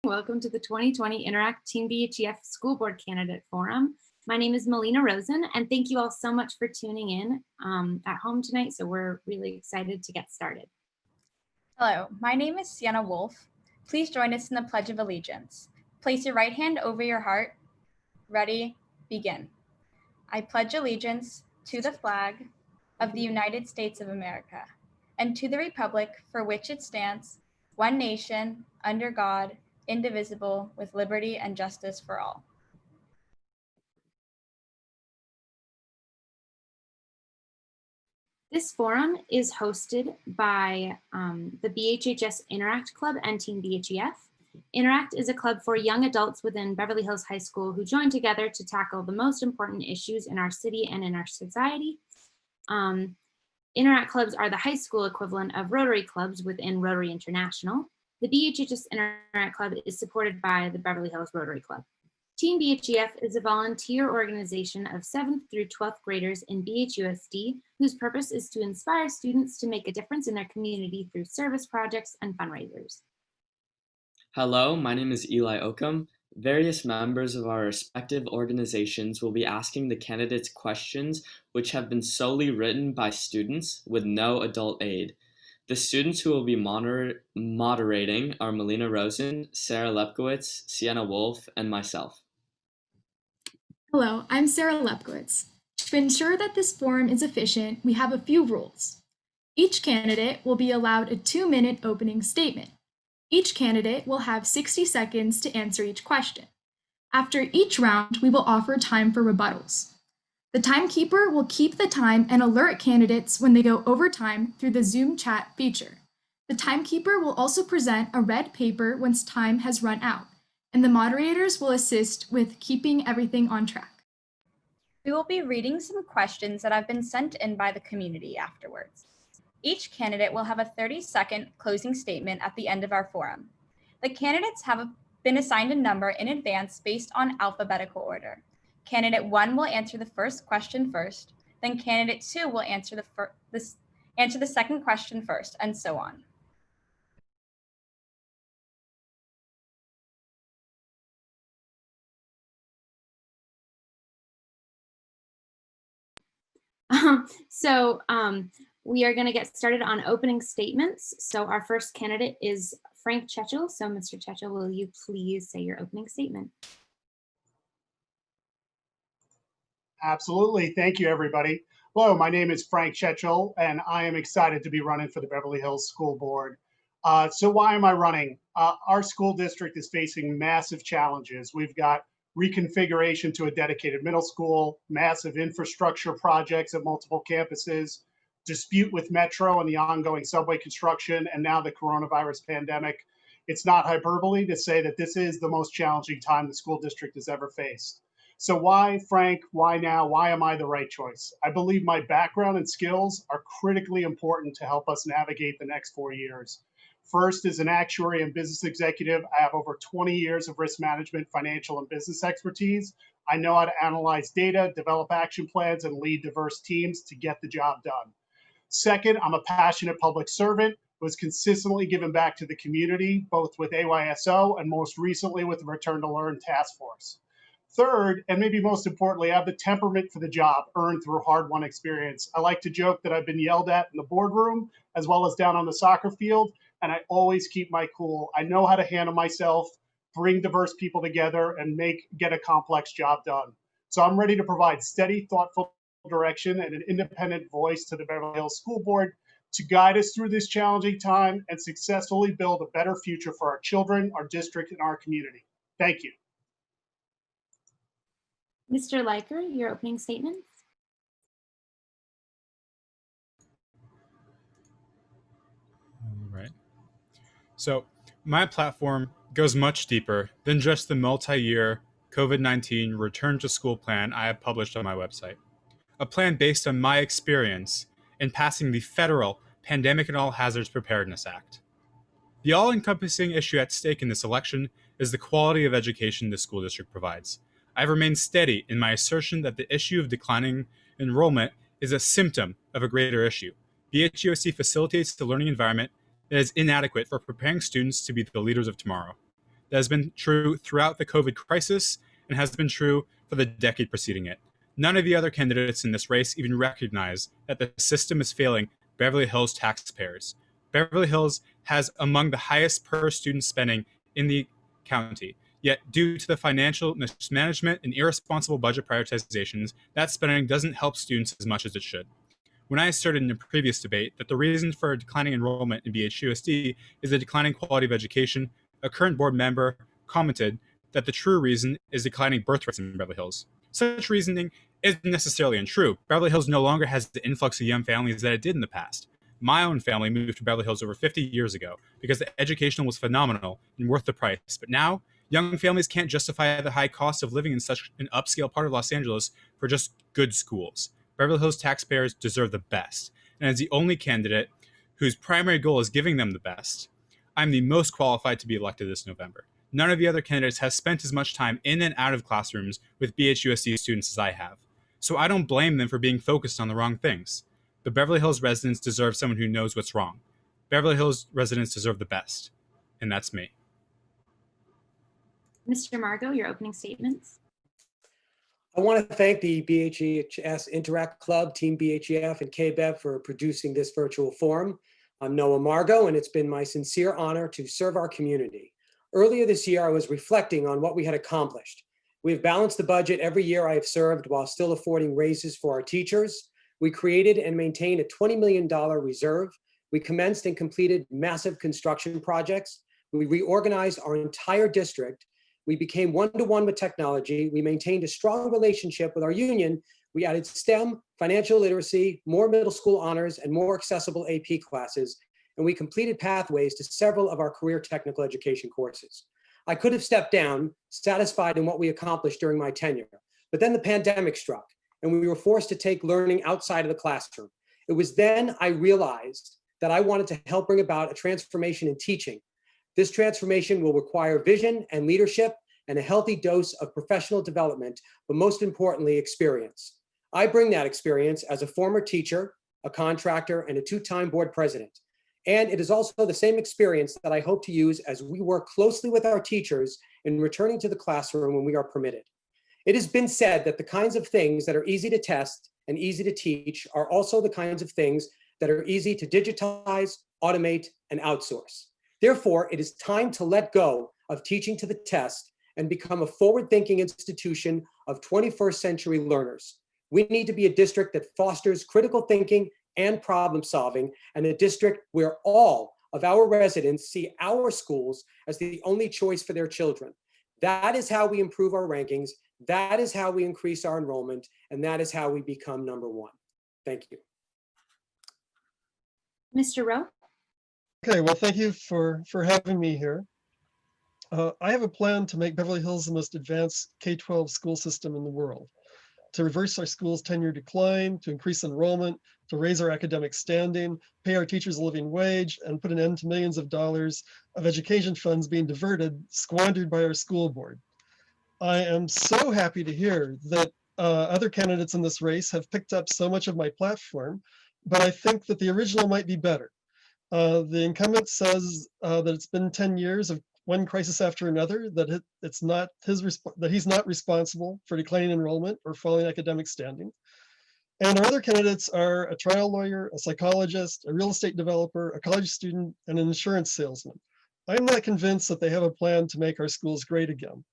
Welcome to the 2020 Interact Team BHEF School Board Candidate Forum. My name is Melina Rosen, and thank you all so much for tuning in at home tonight. So we're really excited to get started. Hello, my name is Sienna Wolf. Please join us in the Pledge of Allegiance. Place your right hand over your heart. Ready, begin. I pledge allegiance to the flag of the United States of America and to the republic for which it stands, one nation, under God, indivisible, with liberty and justice for all. This forum is hosted by the BHHS Interact Club and Team BHEF. Interact is a club for young adults within Beverly Hills High School who join together to tackle the most important issues in our city and in our society. Interact clubs are the high school equivalent of Rotary clubs within Rotary International. The BHHS Interact Club is supported by the Beverly Hills Rotary Club. Team BHEF is a volunteer organization of 7th through 12th graders in BHUSD, whose purpose is to inspire students to make a difference in their community through service projects and fundraisers. Hello, my name is Eli Oakham. Various members of our respective organizations will be asking the candidates questions which have been solely written by students with no adult aid. The students who will be moderating are Melina Rosen, Sarah Lepkowitz, Sienna Wolf, and myself. Hello, I'm Sarah Lepkowitz. To ensure that this forum is efficient, we have a few rules. Each candidate will be allowed a 2-minute opening statement. Each candidate will have 60 seconds to answer each question. After each round, we will offer time for rebuttals. The timekeeper will keep the time and alert candidates when they go over time through the Zoom chat feature. The timekeeper will also present a red paper once time has run out, and the moderators will assist with keeping everything on track. We will be reading some questions that have been sent in by the community afterwards. Each candidate will have a 30-second closing statement at the end of our forum. The candidates have been assigned a number in advance based on alphabetical order. Candidate 1 will answer the first question first, then candidate 2 will answer the second question first, and so on. We are going to get started on opening statements. So our first candidate is Frank Chechel. So Mr. Chechel, will you please say your opening statement? Absolutely. Thank you, everybody. Hello, my name is Frank Chechel, and I am excited to be running for the Beverly Hills School Board. So why am I running? Our school district is facing massive challenges. We've got reconfiguration to a dedicated middle school, massive infrastructure projects at multiple campuses, dispute with Metro and the ongoing subway construction, and now the coronavirus pandemic. It's not hyperbole to say that this is the most challenging time the school district has ever faced. So why, Frank? Why now? Why am I the right choice? I believe my background and skills are critically important to help us navigate the next 4 years. First, as an actuary and business executive, I have over 20 years of risk management, financial, and business expertise. I know how to analyze data, develop action plans, and lead diverse teams to get the job done. Second, I'm a passionate public servant, was consistently giving back to the community, both with AYSO and most recently with the Return to Learn Task Force. Third, and maybe most importantly, I have the temperament for the job earned through hard-won experience. I like to joke that I've been yelled at in the boardroom as well as down on the soccer field, and I always keep my cool. I know how to handle myself, bring diverse people together, and get a complex job done. So I'm ready to provide steady, thoughtful direction and an independent voice to the Beverly Hills School Board to guide us through this challenging time and successfully build a better future for our children, our district, and our community. Thank you. Mr. Leiker, your opening statements. All right. So my platform goes much deeper than just the multi-year COVID-19 return to school plan I have published on my website. A plan based on my experience in passing the federal Pandemic and All Hazards Preparedness Act. The all-encompassing issue at stake in this election is the quality of education the school district provides. I have remained steady in my assertion that the issue of declining enrollment is a symptom of a greater issue. BHUSD facilitates the learning environment that is inadequate for preparing students to be the leaders of tomorrow. That has been true throughout the COVID crisis and has been true for the decade preceding it. None of the other candidates in this race even recognize that the system is failing Beverly Hills taxpayers. Beverly Hills has among the highest per student spending in the county. Yet, due to the financial mismanagement and irresponsible budget prioritizations, that spending doesn't help students as much as it should. When I asserted in a previous debate that the reason for declining enrollment in BHUSD is the declining quality of education, a current board member commented that the true reason is declining birth rates in Beverly Hills. Such reasoning isn't necessarily untrue. Beverly Hills no longer has the influx of young families that it did in the past. My own family moved to Beverly Hills over 50 years ago because the education was phenomenal and worth the price. But now, young families can't justify the high cost of living in such an upscale part of Los Angeles for just good schools. Beverly Hills taxpayers deserve the best. And as the only candidate whose primary goal is giving them the best, I'm the most qualified to be elected this November. None of the other candidates has spent as much time in and out of classrooms with BHUSD students as I have. So I don't blame them for being focused on the wrong things. The Beverly Hills residents deserve someone who knows what's wrong. Beverly Hills residents deserve the best. And that's me. Mr. Margo, your opening statements. I want to thank the BHES Interact Club, Team BHEF, and KBEV for producing this virtual forum. I'm Noah Margo, and it's been my sincere honor to serve our community. Earlier this year, I was reflecting on what we had accomplished. We have balanced the budget every year I have served while still affording raises for our teachers. We created and maintained a $20 million reserve. We commenced and completed massive construction projects. We reorganized our entire district. We became one-to-one with technology. We maintained a strong relationship with our union. We added STEM, financial literacy, more middle school honors, and more accessible AP classes. And we completed pathways to several of our career technical education courses. I could have stepped down, satisfied in what we accomplished during my tenure, but then the pandemic struck and we were forced to take learning outside of the classroom. It was then I realized that I wanted to help bring about a transformation in teaching. This transformation will require vision and leadership and a healthy dose of professional development, but most importantly, experience. I bring that experience as a former teacher, a contractor, and a two-time board president. And it is also the same experience that I hope to use as we work closely with our teachers in returning to the classroom when we are permitted. It has been said that the kinds of things that are easy to test and easy to teach are also the kinds of things that are easy to digitize, automate, and outsource. Therefore, it is time to let go of teaching to the test and become a forward-thinking institution of 21st century learners. We need to be a district that fosters critical thinking and problem solving, and a district where all of our residents see our schools as the only choice for their children. That is how we improve our rankings. That is how we increase our enrollment, and that is how we become number one. Thank you. Mr. Rowe. Okay, well, thank you for having me here. I have a plan to make Beverly Hills the most advanced K-12 school system in the world, to reverse our school's 10-year decline, to increase enrollment, to raise our academic standing, pay our teachers a living wage, and put an end to millions of dollars of education funds being diverted, squandered by our school board. I am so happy to hear that other candidates in this race have picked up so much of my platform, but I think that the original might be better. The incumbent says that it's been 10 years of one crisis after another, that it's not that he's not responsible for declining enrollment or falling academic standing. And our other candidates are a trial lawyer, a psychologist, a real estate developer, a college student, and an insurance salesman. I'm not convinced that they have a plan to make our schools great again.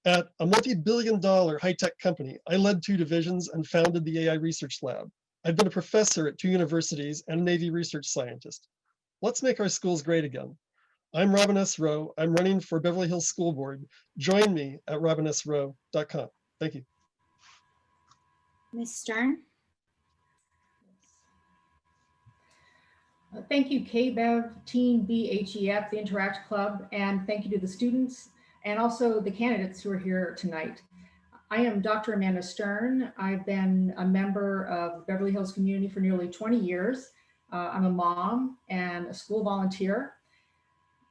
At a multi-billion-dollar high-tech company, I led 2 divisions and founded the AI Research Lab. I've been a professor at 2 universities and a Navy research scientist. Let's make our schools great again. I'm Robin S. Rowe. I'm running for Beverly Hills School Board. Join me at robinsrowe.com. Thank you. Ms. Stern. Thank you, KBEV, Team BHEF, the Interact Club, and thank you to the students and also the candidates who are here tonight. I am Dr. Amanda Stern. I've been a member of the Beverly Hills community for nearly 20 years. I'm a mom and a school volunteer.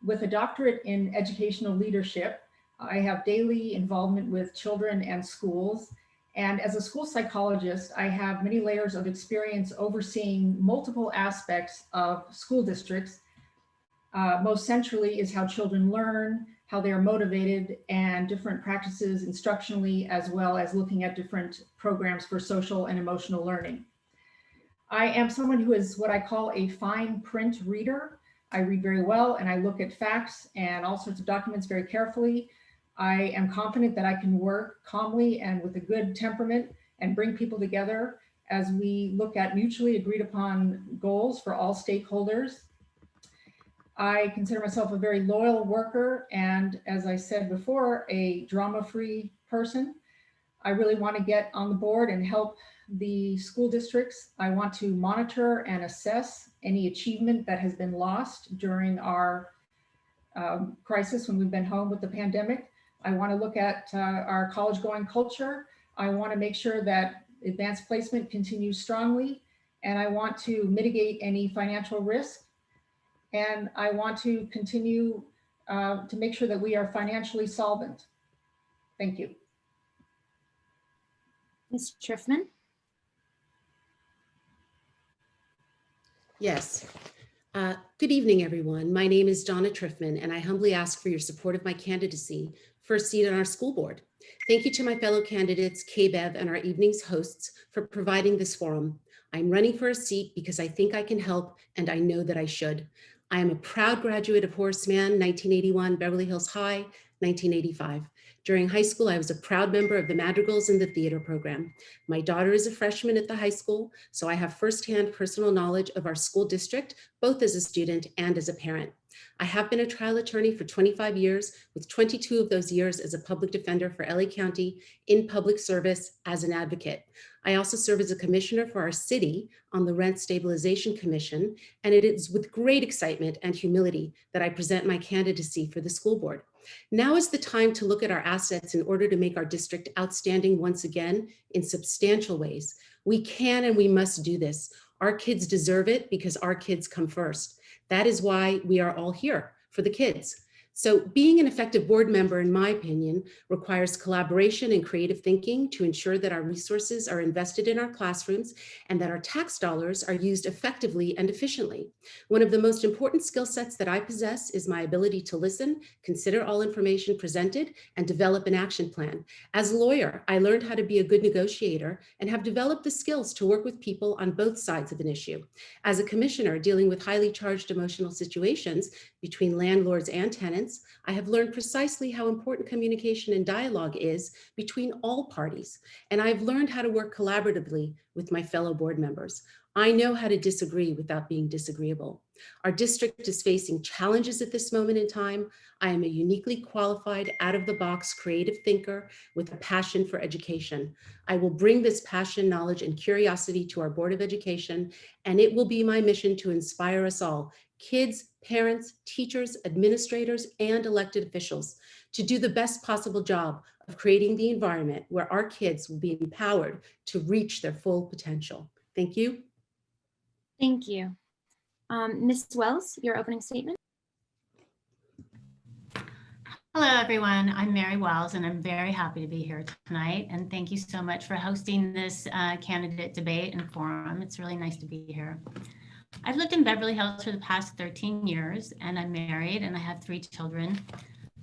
With a doctorate in educational leadership, I have daily involvement with children and schools. And as a school psychologist, I have many layers of experience overseeing multiple aspects of school districts, Most centrally is how children learn, how they are motivated, and different practices instructionally, as well as looking at different programs for social and emotional learning. I am someone who is what I call a fine print reader. I read very well and I look at facts and all sorts of documents very carefully. I am confident that I can work calmly and with a good temperament and bring people together as we look at mutually agreed upon goals for all stakeholders. I consider myself a very loyal worker and, as I said before, a drama-free person. I really want to get on the board and help the school districts. I want to monitor and assess any achievement that has been lost during our crisis when we've been home with the pandemic. I want to look at our college going culture. I want to make sure that advanced placement continues strongly, and I want to mitigate any financial risk. And I want to continue to make sure that we are financially solvent. Thank you. Ms. Triffman? Yes. Good evening, everyone. My name is Donna Triffman, and I humbly ask for your support of my candidacy for a seat on our school board. Thank you to my fellow candidates, KBEV, and our evening's hosts for providing this forum. I'm running for a seat because I think I can help, and I know that I should. I am a proud graduate of Horace Mann, 1981, Beverly Hills High, 1985. During high school, I was a proud member of the Madrigals and the theater program. My daughter is a freshman at the high school, so I have firsthand personal knowledge of our school district, both as a student and as a parent. I have been a trial attorney for 25 years, with 22 of those years as a public defender for LA County in public service as an advocate. I also serve as a commissioner for our city on the Rent Stabilization Commission, and it is with great excitement and humility that I present my candidacy for the school board. Now is the time to look at our assets in order to make our district outstanding once again in substantial ways. We can and we must do this. Our kids deserve it because our kids come first. That is why we are all here, for the kids. So being an effective board member, in my opinion, requires collaboration and creative thinking to ensure that our resources are invested in our classrooms and that our tax dollars are used effectively and efficiently. One of the most important skill sets that I possess is my ability to listen, consider all information presented, and develop an action plan. As a lawyer, I learned how to be a good negotiator and have developed the skills to work with people on both sides of an issue. As a commissioner dealing with highly charged emotional situations between landlords and tenants, I have learned precisely how important communication and dialogue is between all parties, and I've learned how to work collaboratively with my fellow board members. I know how to disagree without being disagreeable. Our district is facing challenges at this moment in time. I am a uniquely qualified, out-of-the-box creative thinker with a passion for education. I will bring this passion, knowledge, and curiosity to our Board of Education, and it will be my mission to inspire us all, kids, parents, teachers, administrators, and elected officials, to do the best possible job of creating the environment where our kids will be empowered to reach their full potential. Thank you. Thank you. Ms. Wells, your opening statement. Hello, everyone. I'm Mary Wells, and I'm very happy to be here tonight. And thank you so much for hosting this candidate debate and forum. It's really nice to be here. I've lived in Beverly Hills for the past 13 years, and I'm married, and I have 3 children.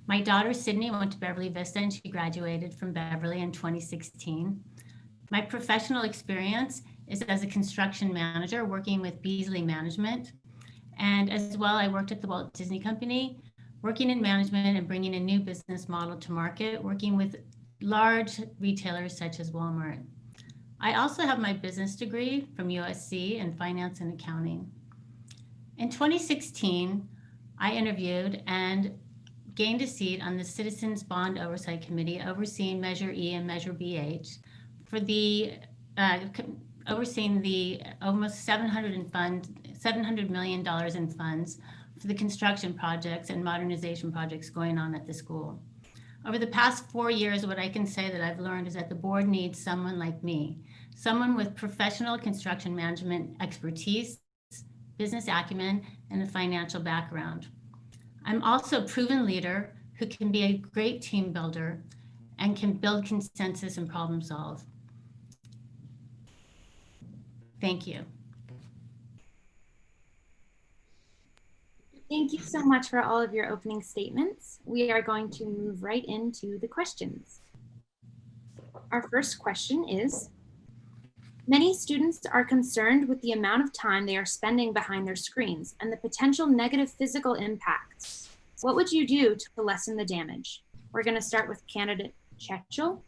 My daughter, Sydney, went to Beverly Vista, and she graduated from Beverly in 2016. My professional experience is as a construction manager working with Beasley Management. And as well, I worked at the Walt Disney Company, working in management and bringing a new business model to market, working with large retailers such as Walmart. I also have my business degree from USC in finance and accounting. In 2016, I interviewed and gained a seat on the Citizens Bond Oversight Committee overseeing Measure E and Measure BH for the overseeing the almost $700 million in funds for the construction projects and modernization projects going on at the school. Over the past 4 years, what I can say that I've learned is that the board needs someone like me, someone with professional construction management expertise, business acumen, and a financial background. I'm also a proven leader who can be a great team builder and can build consensus and problem solve. Thank you. Thank you so much for all of your opening statements. We are going to move right into the questions. Our first question is, many students are concerned with the amount of time they are spending behind their screens and the potential negative physical impacts. What would you do to lessen the damage? We're going to start with candidate Chechel.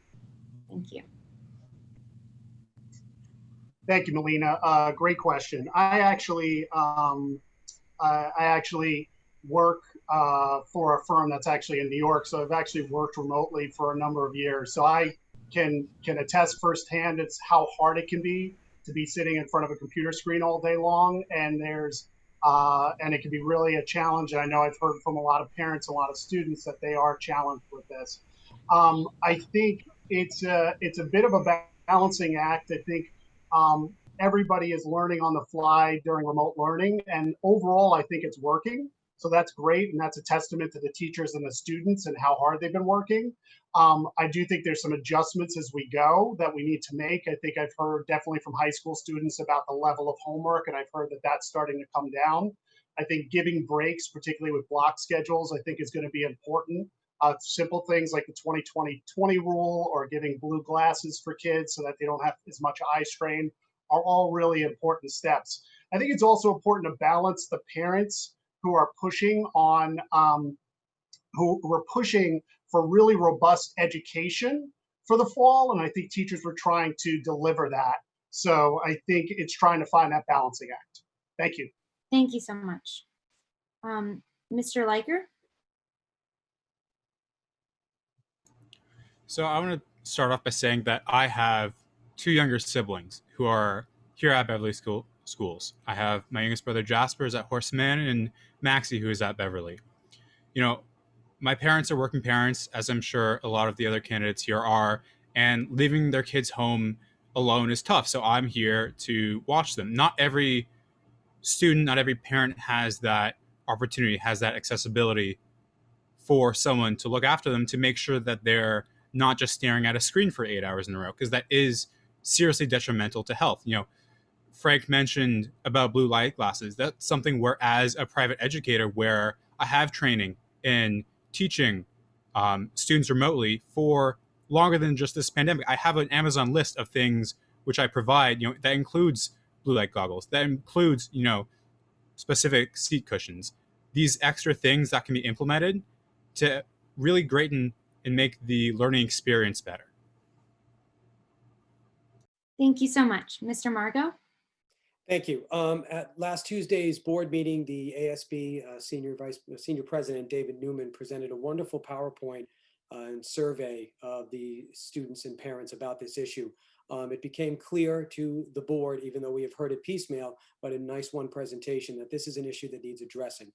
Thank you. Thank you, Melina. Great question. I actually work for a firm that's actually in New York, so I've actually worked remotely for a number of years. So I can attest firsthand it's how hard it can be to be sitting in front of a computer screen all day long, and and it can be really a challenge. And I know I've heard from a lot of parents, a lot of students that they are challenged with this. I think it's a bit of a balancing act. I think everybody is learning on the fly during remote learning, and overall, I think it's working. So that's great, and that's a testament to the teachers and the students and how hard they've been working. I do think there's some adjustments as we go that we need to make. I think I've heard definitely from high school students about the level of homework, and I've heard that that's starting to come down. I think giving breaks, particularly with block schedules, I think is going to be important. Simple things like the 20-20-20 rule or giving blue glasses for kids so that they don't have as much eye strain are all really important steps. I think it's also important to balance the parents who are pushing on, who were pushing for really robust education for the fall, and I think teachers were trying to deliver that. So I think it's trying to find that balancing act. Thank you. Thank you so much. Mr. Liker? So I want to start off by saying that I have two younger siblings who are here at Beverly schools. I have my youngest brother Jasper is at Horseman and Maxie who is at Beverly. You know, my parents are working parents, as I'm sure a lot of the other candidates here are, and leaving their kids home alone is tough. So I'm here to watch them. Not every student, not every parent has that opportunity, has that accessibility for someone to look after them to make sure that they're not just staring at a screen for 8 hours in a row, because that is seriously detrimental to health. You know, Frank mentioned about blue light glasses. That's something where, as a private educator, where I have training in teaching students remotely for longer than just this pandemic. I have an Amazon list of things which I provide, that includes blue light goggles, that includes, specific seat cushions, these extra things that can be implemented to really greaten and make the learning experience better. Thank you so much. Mr. Margot? Thank you. At last Tuesday's board meeting, the ASB Senior President David Newman presented a wonderful PowerPoint and survey of the students and parents about this issue. It became clear to the board, even though we have heard it piecemeal, but a nice one presentation, that this is an issue that needs addressing.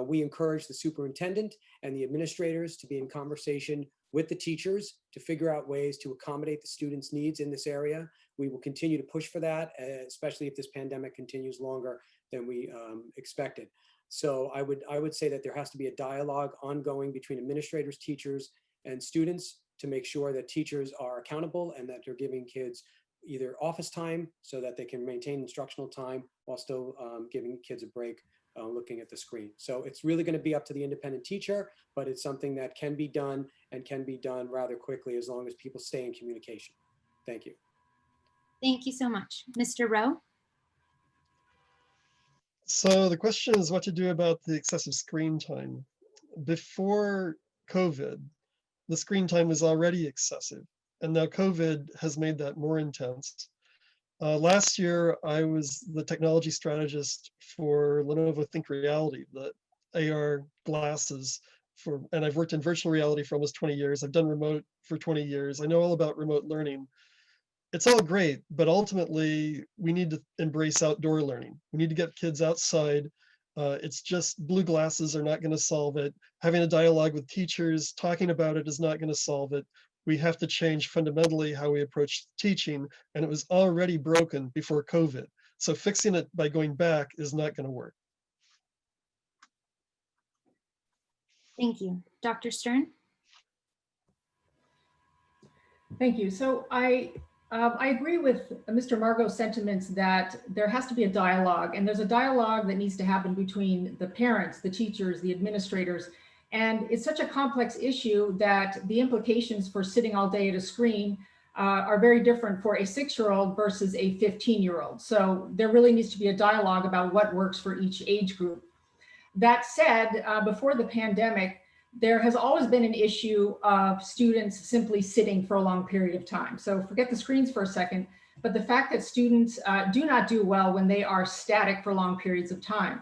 We encourage the superintendent and the administrators to be in conversation with the teachers to figure out ways to accommodate the students' needs in this area. We will continue to push for that, especially if this pandemic continues longer than we expected. So I would say that there has to be a dialogue ongoing between administrators, teachers, and students to make sure that teachers are accountable and that they're giving kids either office time so that they can maintain instructional time while still giving kids a break looking at the screen. So it's really going to be up to the independent teacher, but it's something that can be done and can be done rather quickly as long as people stay in communication. Thank you. Thank you so much. Mr. Rowe? So the question is what to do about the excessive screen time. Before COVID, the screen time was already excessive, and now COVID has made that more intense. Last year, I was the technology strategist for Lenovo Think Reality, the AR glasses and I've worked in virtual reality for almost 20 years. I've done remote for 20 years. I know all about remote learning. It's all great, but ultimately we need to embrace outdoor learning. We need to get kids outside. It's just blue glasses are not going to solve it. Having a dialogue with teachers, talking about it is not going to solve it. We have to change fundamentally how we approach teaching, and it was already broken before COVID. So fixing it by going back is not going to work. Thank you. Dr. Stern? Thank you. So I I agree with Mr. Margot's sentiments that there has to be a dialogue, and there's a dialogue that needs to happen between the parents, the teachers, the administrators. And it's such a complex issue that the implications for sitting all day at a screen are very different for a 6-year-old versus a 15-year-old. So there really needs to be a dialogue about what works for each age group. That said, before the pandemic, there has always been an issue of students simply sitting for a long period of time. So forget the screens for a second, but the fact that students do not do well when they are static for long periods of time.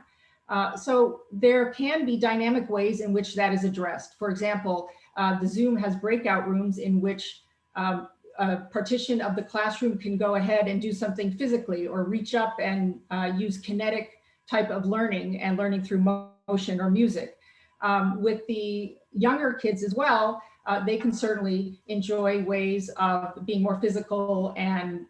So there can be dynamic ways in which that is addressed. For example, the Zoom has breakout rooms in which a partition of the classroom can go ahead and do something physically or reach up and use kinetic type of learning and learning through motion or music. With the younger kids as well, they can certainly enjoy ways of being more physical and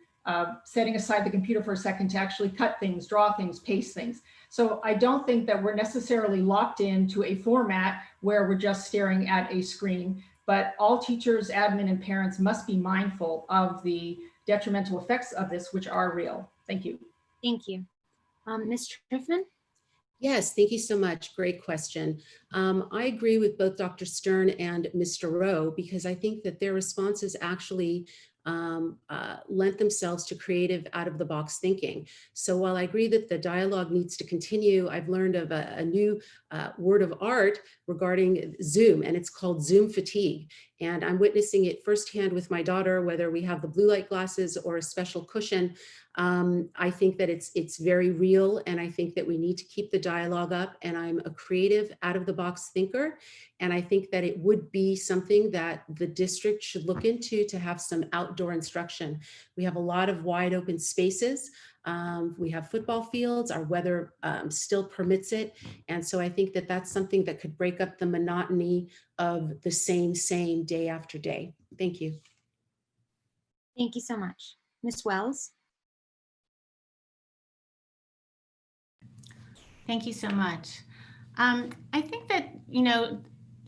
setting aside the computer for a second to actually cut things, draw things, paste things. So I don't think that we're necessarily locked into a format where we're just staring at a screen, but all teachers, admin, and parents must be mindful of the detrimental effects of this, which are real. Thank you. Thank you. Ms. Triffman? Yes, thank you so much. Great question. I agree with both Dr. Stern and Mr. Rowe because I think that their responses actually lent themselves to creative out-of-the-box thinking. So while I agree that the dialogue needs to continue, I've learned of a new word of art regarding Zoom, and it's called Zoom fatigue. And I'm witnessing it firsthand with my daughter, whether we have the blue light glasses or a special cushion. I think that it's very real, and I think that we need to keep the dialogue up, and I'm a creative out-of-the-box thinker, and I think that it would be something that the district should look into to have some outdoor instruction. We have a lot of wide open spaces. We have football fields, our weather still permits it, and so I think that that's something that could break up the monotony of the same day after day. Thank you. Thank you so much. Ms. Wells? Thank you so much. I think that,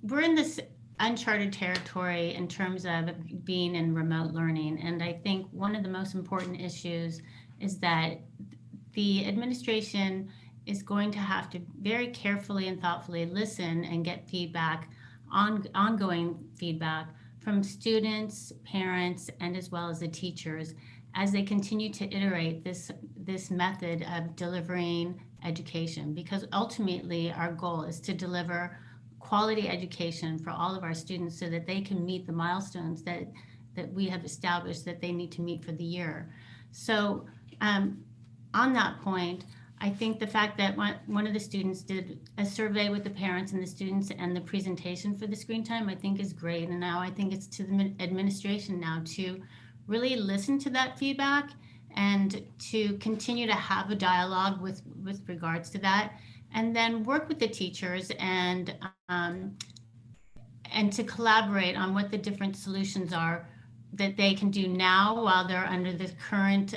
we're in this uncharted territory in terms of being in remote learning. And I think one of the most important issues is that the administration is going to have to very carefully and thoughtfully listen and get feedback, ongoing feedback from students, parents, and as well as the teachers as they continue to iterate this method of delivering education, because ultimately our goal is to deliver quality education for all of our students so that they can meet the milestones that we have established that they need to meet for the year. So on that point, I think the fact that one of the students did a survey with the parents and the students and the presentation for the screen time, I think is great. And now I think it's to the administration now to really listen to that feedback and to continue to have a dialogue with regards to that, and then work with the teachers and to collaborate on what the different solutions are that they can do now while they're under the current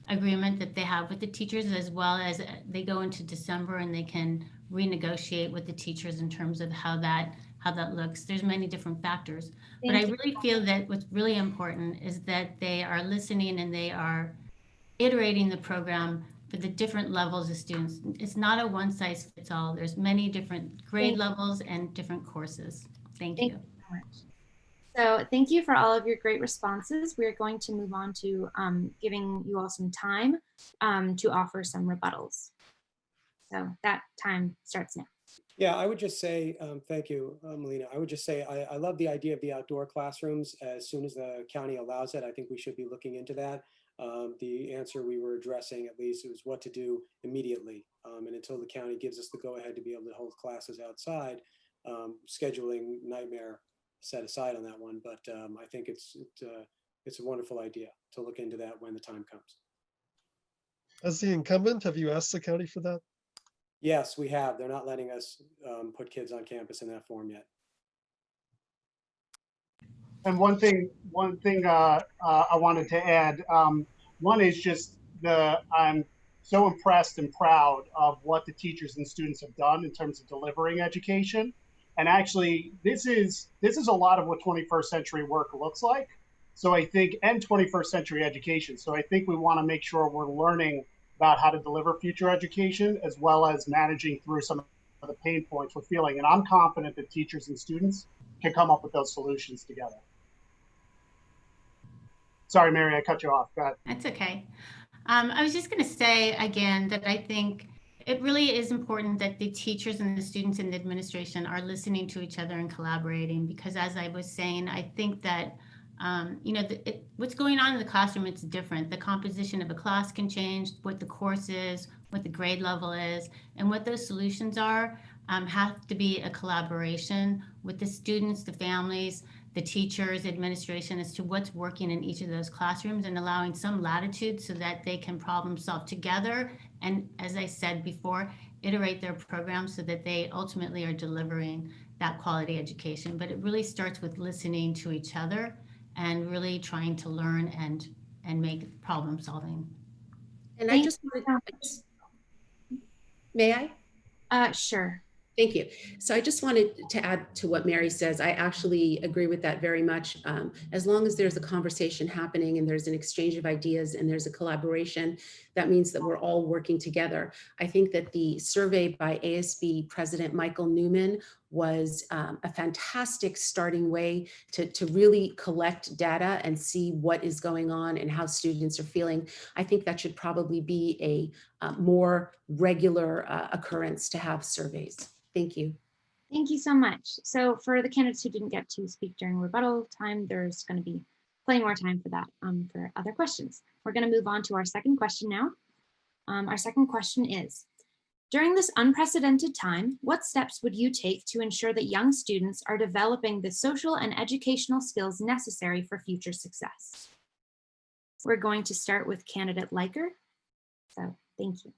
agreement that they have with the teachers, as well as they go into December and they can renegotiate with the teachers in terms of how that looks. There's many different factors, but I really feel that what's really important is that they are listening and they are iterating the program for the different levels of students. It's not a one size fits all. There's many different grade levels and different courses. Thank you. Thank you so much. So thank you for all of your great responses. We're going to move on to giving you all some time to offer some rebuttals. So that time starts now. Yeah, I would just say, thank you, Melina. I would just say, I love the idea of the outdoor classrooms. As soon as the county allows it, I think we should be looking into that. The answer we were addressing, at least, was what to do immediately. And until the county gives us the go-ahead to be able to hold classes outside, scheduling nightmare set aside on that one. But I think it's a wonderful idea to look into that when the time comes. As the incumbent, have you asked the county for that? Yes, we have. They're not letting us put kids on campus in that form yet. And one thing I wanted to add, one is just I'm so impressed and proud of what the teachers and students have done in terms of delivering education. And actually, this is a lot of what 21st century work looks like. So I think, and 21st century education. So I think we want to make sure we're learning about how to deliver future education, as well as managing through some of the pain points we're feeling. And I'm confident that teachers and students can come up with those solutions together. Sorry, Mary, I cut you off. Go ahead. That's okay. I was just going to say again that I think it really is important that the teachers and the students and the administration are listening to each other and collaborating, because as I was saying, I think that what's going on in the classroom, it's different. The composition of a class can change, what the course is, what the grade level is, and what those solutions are have to be a collaboration with the students, the families, the teachers, administration, as to what's working in each of those classrooms, and allowing some latitude so that they can problem solve together. And as I said before, iterate their programs so that they ultimately are delivering that quality education. But it really starts with listening to each other and really trying to learn and make problem solving. And I just wanted, may I? Sure. Thank you. So I just wanted to add to what Mary says. I actually agree with that very much. As long as there's a conversation happening and there's an exchange of ideas and there's a collaboration, that means that we're all working together. I think that the survey by ASB President Michael Newman was a fantastic starting way to really collect data and see what is going on and how students are feeling. I think that should probably be a more regular occurrence to have surveys. Thank you. Thank you so much. So for the candidates who didn't get to speak during rebuttal time, there's going to be plenty more time for that for other questions. We're going to move on to our second question now. Our second question is, during this unprecedented time, what steps would you take to ensure that young students are developing the social and educational skills necessary for future success? We're going to start with candidate Liker. So thank you.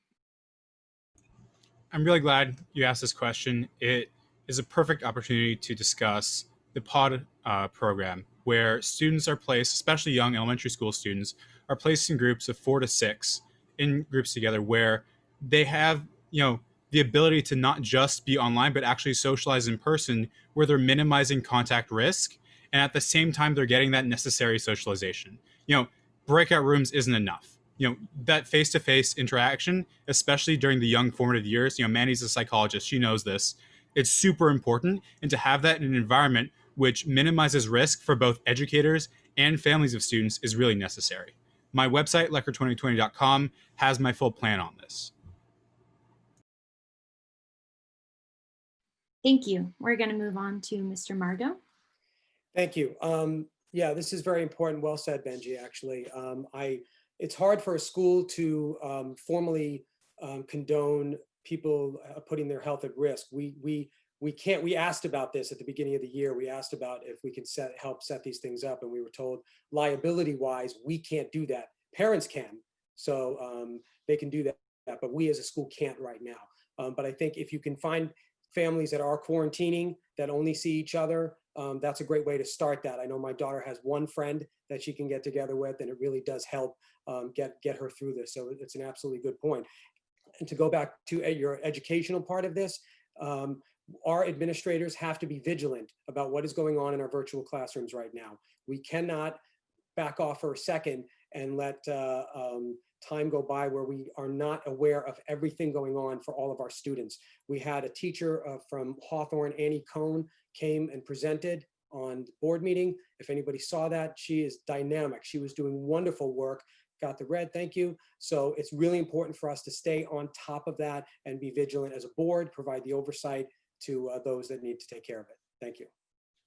I'm really glad you asked this question. It is a perfect opportunity to discuss the POD program, where students are placed, especially young elementary school students, are placed in groups of 4 to 6 in groups together, where they have, the ability to not just be online, but actually socialize in person, where they're minimizing contact risk. And at the same time, they're getting that necessary socialization. Breakout rooms isn't enough. That face-to-face interaction, especially during the young formative years, Mandy's a psychologist, she knows this. It's super important. And to have that in an environment which minimizes risk for both educators and families of students is really necessary. My website, lecker2020.com, has my full plan on this. Thank you. We're going to move on to Mr. Margot. Thank you. Yeah, this is very important. Well said, Benji, actually. It's hard for a school to formally condone people putting their health at risk. We can't. We asked about this at the beginning of the year. We asked about if we can help set these things up, and we were told liability-wise, we can't do that. Parents can, so they can do that, but we as a school can't right now. But I think if you can find families that are quarantining, that only see each other, that's a great way to start that. I know my daughter has one friend that she can get together with, and it really does help get her through this. So it's an absolutely good point. And to go back to your educational part of this, our administrators have to be vigilant about what is going on in our virtual classrooms right now. We cannot back off for a second and let time go by where we are not aware of everything going on for all of our students. We had a teacher from Hawthorne, Annie Cohn, came and presented on the board meeting. If anybody saw that, she is dynamic. She was doing wonderful work. Got the red, thank you. So it's really important for us to stay on top of that and be vigilant as a board, provide the oversight to those that need to take care of it. Thank you.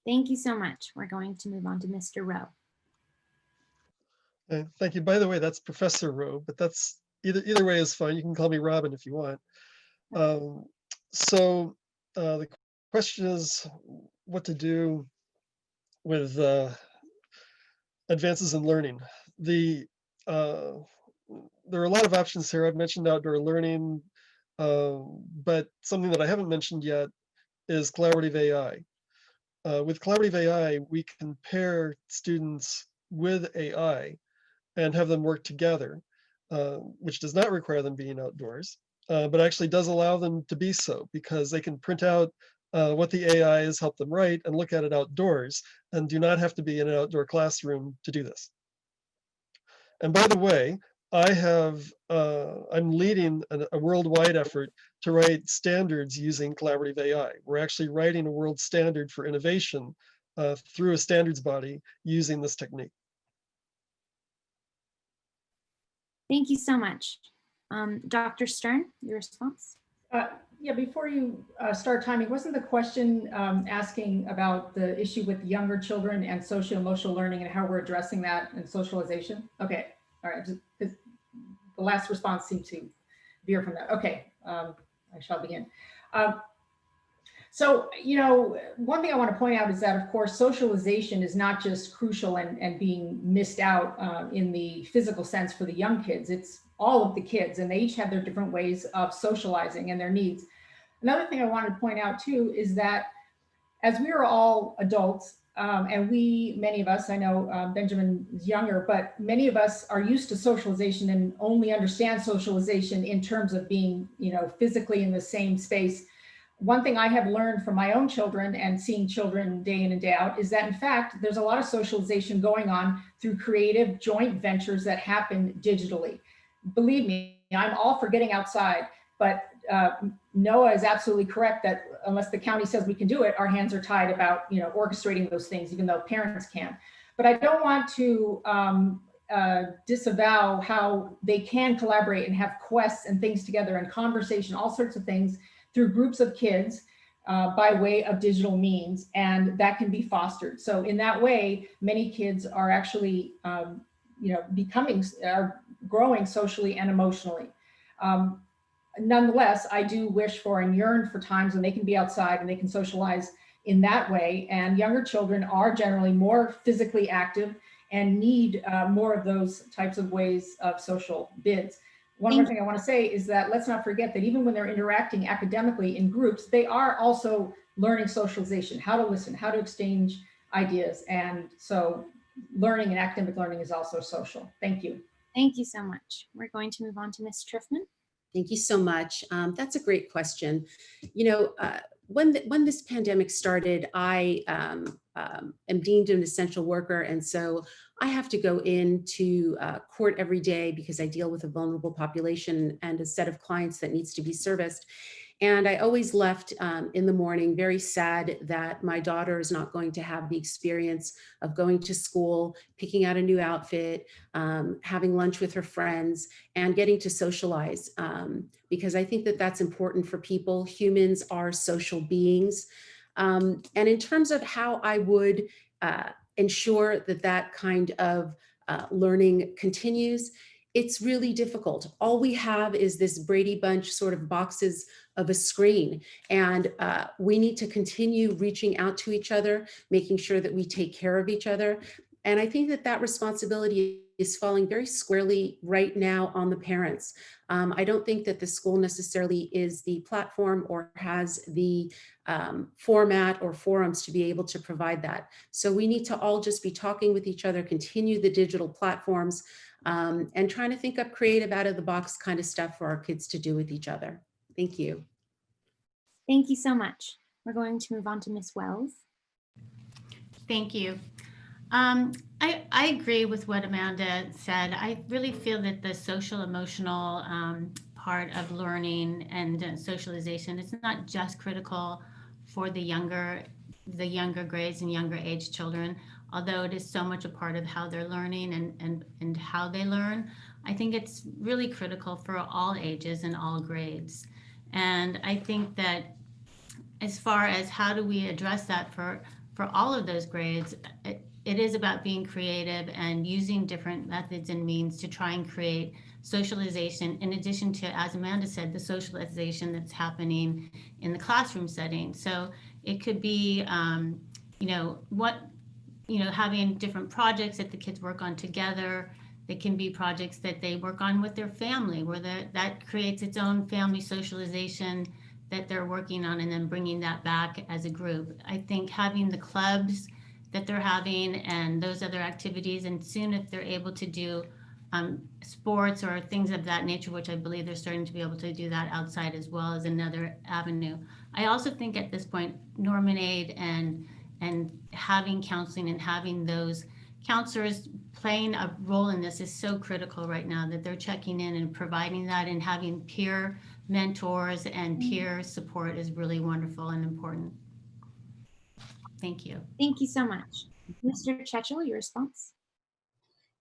Thank you so much. We're going to move on to Mr. Rowe. Thank you. By the way, that's Professor Rowe, but that's either way is fine. You can call me Robin if you want. So the question is what to do with advances in learning. There are a lot of options here. I've mentioned outdoor learning, but something that I haven't mentioned yet is collaborative AI. With collaborative AI, we can pair students with AI and have them work together, which does not require them being outdoors, but actually does allow them to be so, because they can print out what the AI has helped them write and look at it outdoors, and do not have to be in an outdoor classroom to do this. And by the way, I'm leading a worldwide effort to write standards using collaborative AI. We're actually writing a world standard for innovation through a standards body using this technique. Thank you so much. Dr. Stern, your response? Yeah, before you start timing, wasn't the question asking about the issue with younger children and social-emotional learning and how we're addressing that and socialization? Okay, all right, just, the last response seemed to veer from that. Okay, I shall begin. So, you know, one thing I want to point out is that, of course, socialization is not just crucial and being missed out in the physical sense for the young kids. It's all of the kids, and they each have their different ways of socializing and their needs. Another thing I wanted to point out too is that as we are all adults, and many of us, I know Benjamin is younger, but many of us are used to socialization and only understand socialization in terms of being, you know, physically in the same space. One thing I have learned from my own children and seeing children day in and day out is that, in fact, there's a lot of socialization going on through creative joint ventures that happen digitally. Believe me, I'm all for getting outside, but Noah is absolutely correct that unless the county says we can do it, our hands are tied about, you know, orchestrating those things, even though parents can. But I don't want to disavow how they can collaborate and have quests and things together and conversation, all sorts of things through groups of kids by way of digital means, and that can be fostered. So in that way, many kids are actually, you know, are growing socially and emotionally. Nonetheless, I do wish for and yearn for times when they can be outside and they can socialize in that way. And younger children are generally more physically active and need more of those types of ways of social bids. One more thing I want to say is that let's not forget that even when they're interacting academically in groups, they are also learning socialization, how to listen, how to exchange ideas. And so learning and academic learning is also social. Thank you. Thank you so much. We're going to move on to Ms. Triffman. Thank you so much. That's a great question. You know, when this pandemic started, I am deemed an essential worker, and so I have to go into court every day because I deal with a vulnerable population and a set of clients that needs to be serviced. And I always left in the morning very sad that my daughter is not going to have the experience of going to school, picking out a new outfit, having lunch with her friends, and getting to socialize. Because I think that that's important for people. Humans are social beings. And in terms of how I would ensure that that kind of learning continues, it's really difficult. All we have is this Brady Bunch sort of boxes of a screen, and we need to continue reaching out to each other, making sure that we take care of each other. And I think that that responsibility is falling very squarely right now on the parents. I don't think that the school necessarily is the platform or has the format or forums to be able to provide that. So we need to all just be talking with each other, continue the digital platforms, and trying to think up creative out of the box kind of stuff for our kids to do with each other. Thank you. Thank you so much. We're going to move on to Ms. Wells. Thank you. I agree with what Amanda said. I really feel that the social emotional part of learning and socialization is not just critical for the younger grades and younger age children, although it is so much a part of how they're learning and how they learn. I think it's really critical for all ages and all grades. And I think that as far as how do we address that for all of those grades, it is about being creative and using different methods and means to try and create socialization in addition to, as Amanda said, the socialization that's happening in the classroom setting. So it could be, having different projects that the kids work on together. They can be projects that they work on with their family, where that creates its own family socialization that they're working on, and then bringing that back as a group. I think having the clubs that they're having and those other activities, and soon if they're able to do sports or things of that nature, which I believe they're starting to be able to do that outside as well as another avenue. I also think at this point, Norman Aid and having counseling and having those counselors playing a role in this is so critical right now, that they're checking in and providing that, and having peer mentors and peer support is really wonderful and important. Thank you. Thank you so much. Mr. Chechel, your response?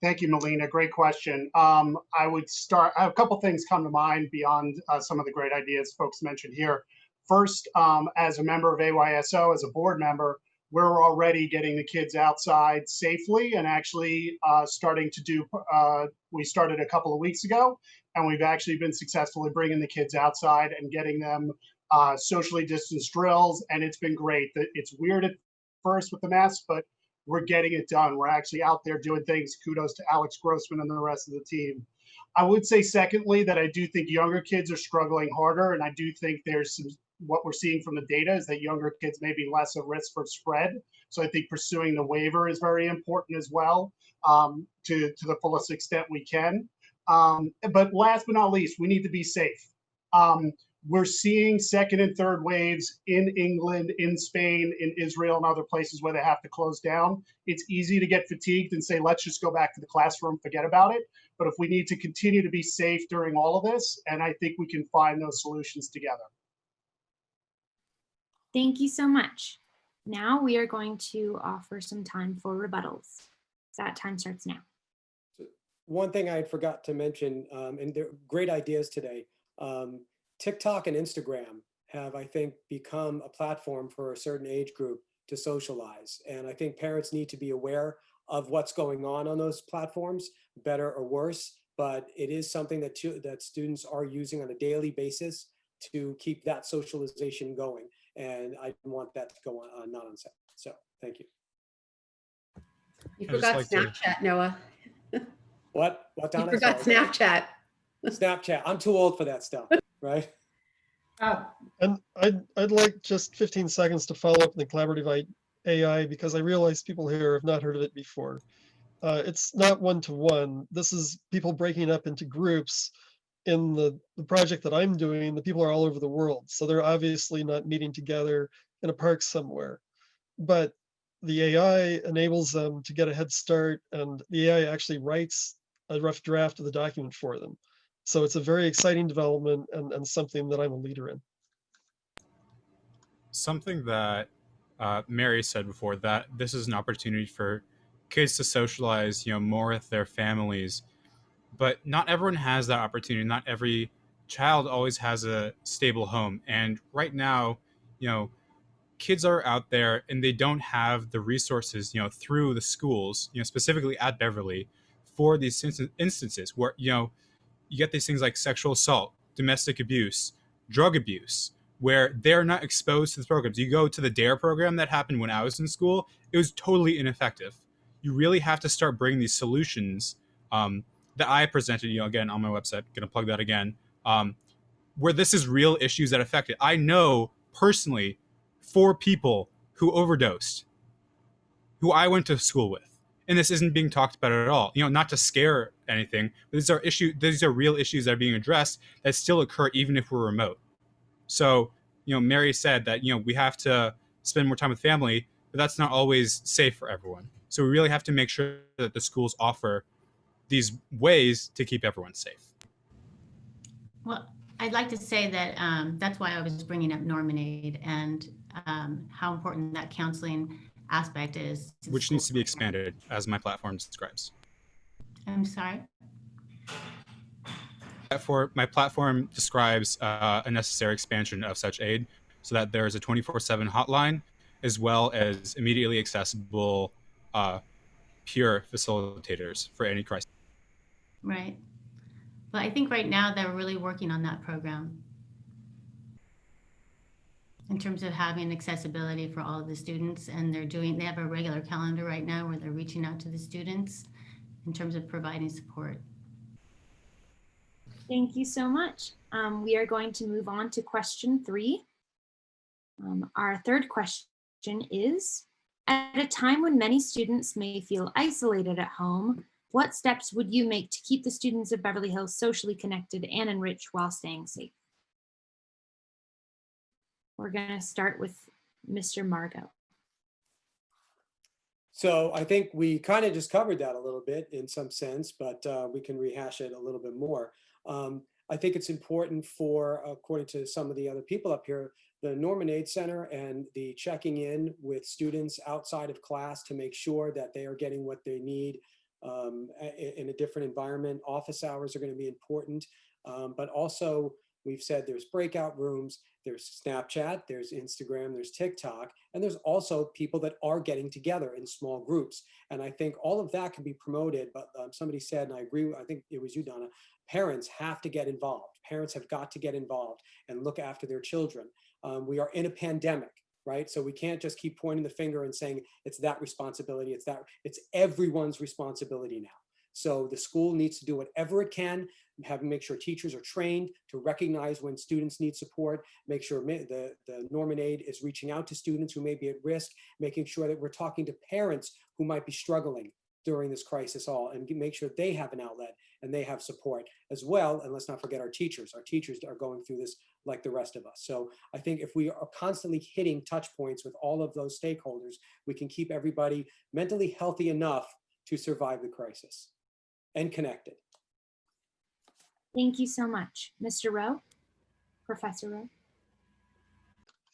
Thank you, Melina. Great question. I have a couple things come to mind beyond some of the great ideas folks mentioned here. First, as a member of AYSO, as a board member, we're already getting the kids outside safely and actually starting to do, we started a couple of weeks ago, and we've actually been successfully bringing the kids outside and getting them socially distanced drills, and it's been great. It's weird at first with the masks, but we're getting it done. We're actually out there doing things. Kudos to Alex Grossman and the rest of the team. I would say, secondly, that I do think younger kids are struggling harder, and I do think there's what we're seeing from the data is that younger kids may be less at risk for spread. So I think pursuing the waiver is very important as well, to the fullest extent we can. But last but not least, we need to be safe. We're seeing second and third waves in England, in Spain, in Israel, and other places where they have to close down. It's easy to get fatigued and say, let's just go back to the classroom, forget about it. But if we need to continue to be safe during all of this, and I think we can find those solutions together. Thank you so much. Now we are going to offer some time for rebuttals. That time starts now. One thing I forgot to mention, and they're great ideas today. TikTok and Instagram have, I think, become a platform for a certain age group to socialize. And I think parents need to be aware of what's going on those platforms, better or worse. But it is something that students are using on a daily basis to keep that socialization going. And I didn't want that to go on not unsaid. So thank you. You forgot Snapchat, Noah. What, Donna? You forgot Snapchat. Snapchat. I'm too old for that stuff, right? And I'd like just 15 seconds to follow up on the collaborative AI, because I realize people here have not heard of it before. It's not one-to-one. This is people breaking up into groups. In the project that I'm doing, the people are all over the world. So they're obviously not meeting together in a park somewhere. But the AI enables them to get a head start, and the AI actually writes a rough draft of the document for them. So it's a very exciting development and something that I'm a leader in. Something that Mary said before, that this is an opportunity for kids to socialize, more with their families. But not everyone has that opportunity. Not every child always has a stable home. And right now, kids are out there and they don't have the resources, through the schools, specifically at Beverly, for these instances where, you get these things like sexual assault, domestic abuse, drug abuse, where they're not exposed to the programs. You go to the DARE program that happened when I was in school, it was totally ineffective. You really have to start bringing these solutions that I presented, again, on my website, going to plug that again, where this is real issues that affect it. I know personally 4 people who overdosed, who I went to school with. And this isn't being talked about at all. Not to scare anything, but these are real issues that are being addressed that still occur even if we're remote. So, Mary said that, we have to spend more time with family, but that's not always safe for everyone. So we really have to make sure that the schools offer these ways to keep everyone safe. Well, I'd like to say that that's why I was bringing up Norman Aid and how important that counseling aspect is. Which needs to be expanded, as my platform describes. I'm sorry? My platform describes a necessary expansion of such aid so that there is a 24/7 hotline, as well as immediately accessible peer facilitators for any crisis. Right. But I think right now they're really working on that program in terms of having accessibility for all of the students, and they have a regular calendar right now where they're reaching out to the students in terms of providing support. Thank you so much. We are going to move on to question 3. Our third question is, at a time when many students may feel isolated at home, What steps would you make to keep the students of Beverly Hills socially connected and enriched while staying safe? We're going to start with Mr. Margot. So I think we kind of just covered that a little bit in some sense, but we can rehash it a little bit more. I think it's important for, according to some of the other people up here, the Norman Aid Center and the checking in with students outside of class to make sure that they are getting what they need in a different environment. Office hours are going to be important, but also we've said there's breakout rooms, there's Snapchat, there's Instagram, there's TikTok, and there's also people that are getting together in small groups. And I think all of that can be promoted, but somebody said, and I agree, I think it was you, Donna, parents have to get involved. Parents have got to get involved and look after their children. We are in a pandemic, right? So we can't just keep pointing the finger and saying it's that responsibility, it's everyone's responsibility now. So the school needs to do whatever it can, make sure teachers are trained to recognize when students need support, make sure the Norman Aid is reaching out to students who may be at risk, making sure that we're talking to parents who might be struggling during this crisis all, and make sure they have an outlet and they have support as well. And let's not forget our teachers. Our teachers are going through this like the rest of us. So I think if we are constantly hitting touch points with all of those stakeholders, we can keep everybody mentally healthy enough to survive the crisis and connected. Thank you so much. Mr. Rowe, Professor Rowe.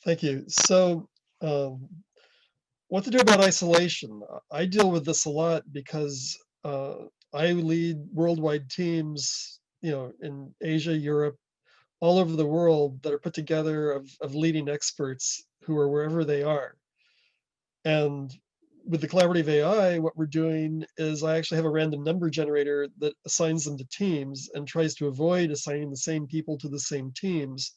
Thank you. So what to do about isolation? I deal with this a lot because I lead worldwide teams, in Asia, Europe, all over the world that are put together of leading experts who are wherever they are. And with the collaborative AI, what we're doing is I actually have a random number generator that assigns them to teams and tries to avoid assigning the same people to the same teams,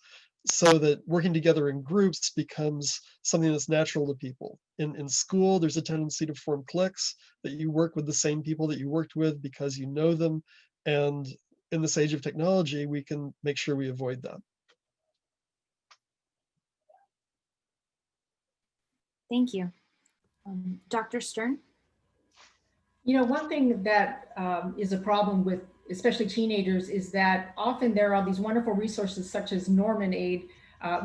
so that working together in groups becomes something that's natural to people. In school, there's a tendency to form cliques, that you work with the same people that you worked with because you know them. And in this age of technology, we can make sure we avoid that. Thank you. Dr. Stern? One thing that is a problem with especially teenagers is that often there are these wonderful resources such as Norman Aid,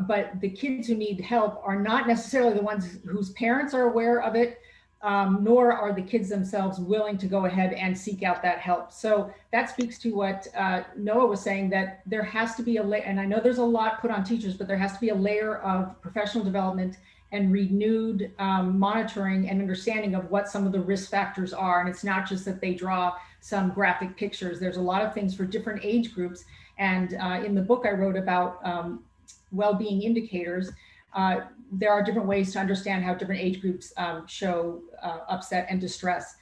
but the kids who need help are not necessarily the ones whose parents are aware of it, nor are the kids themselves willing to go ahead and seek out that help. So that speaks to what Noah was saying, that there has to be and I know there's a lot put on teachers, but there has to be a layer of professional development and renewed monitoring and understanding of what some of the risk factors are. And it's not just that they draw some graphic pictures. There's a lot of things for different age groups. And in the book I wrote about well-being indicators, there are different ways to understand how different age groups show upset and distress.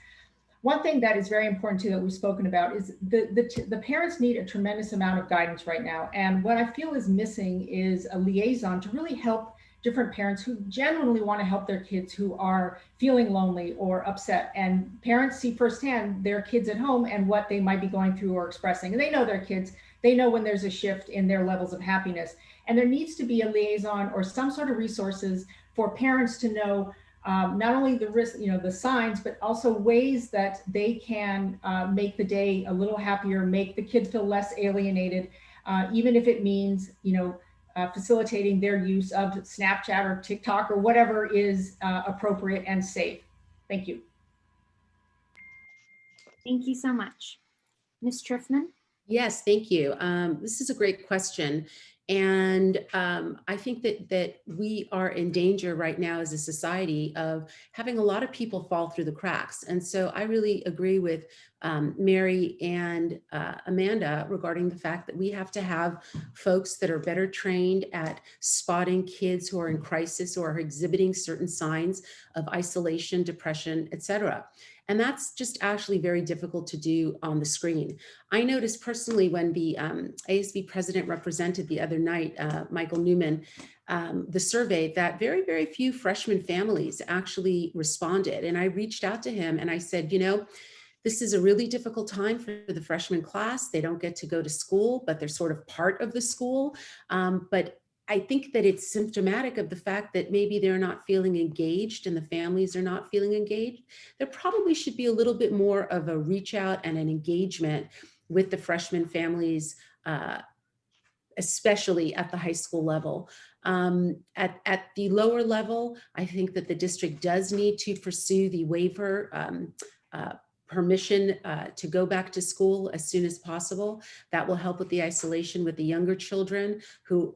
One thing that is very important too that we've spoken about is the parents need a tremendous amount of guidance right now. And what I feel is missing is a liaison to really help different parents who genuinely want to help their kids who are feeling lonely or upset. And parents see firsthand their kids at home and what they might be going through or expressing. And they know their kids, they know when there's a shift in their levels of happiness. And there needs to be a liaison or some sort of resources for parents to know not only the risk, the signs, but also ways that they can make the day a little happier, make the kid feel less alienated, even if it means, facilitating their use of Snapchat or TikTok or whatever is appropriate and safe. Thank you. Thank you so much. Ms. Triffman? Yes, thank you. This is a great question. And I think that we are in danger right now as a society of having a lot of people fall through the cracks. And so I really agree with Mary and Amanda regarding the fact that we have to have folks that are better trained at spotting kids who are in crisis or are exhibiting certain signs of isolation, depression, etc. And that's just actually very difficult to do on the screen. I noticed personally when the ASB president represented the other night, Michael Newman, the survey, that very, very few freshman families actually responded. And I reached out to him and I said, this is a really difficult time for the freshman class. They don't get to go to school, but they're sort of part of the school. But I think that it's symptomatic of the fact that maybe they're not feeling engaged and the families are not feeling engaged. There probably should be a little bit more of a reach out and an engagement with the freshman families, especially at the high school level. At the lower level, I think that the district does need to pursue the waiver permission to go back to school as soon as possible. That will help with the isolation with the younger children who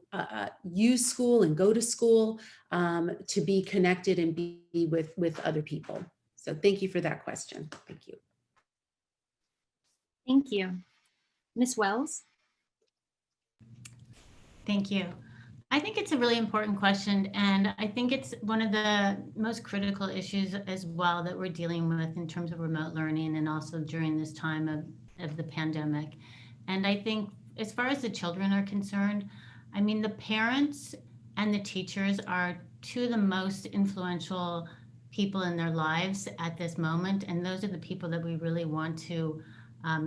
use school and go to school to be connected and be with other people. So thank you for that question. Thank you. Thank you. Ms. Wells? Thank you. I think it's a really important question, and I think it's one of the most critical issues as well that we're dealing with in terms of remote learning and also during this time of the pandemic. And I think as far as the children are concerned, I mean, the parents and the teachers are two of the most influential people in their lives at this moment, and those are the people that we really want to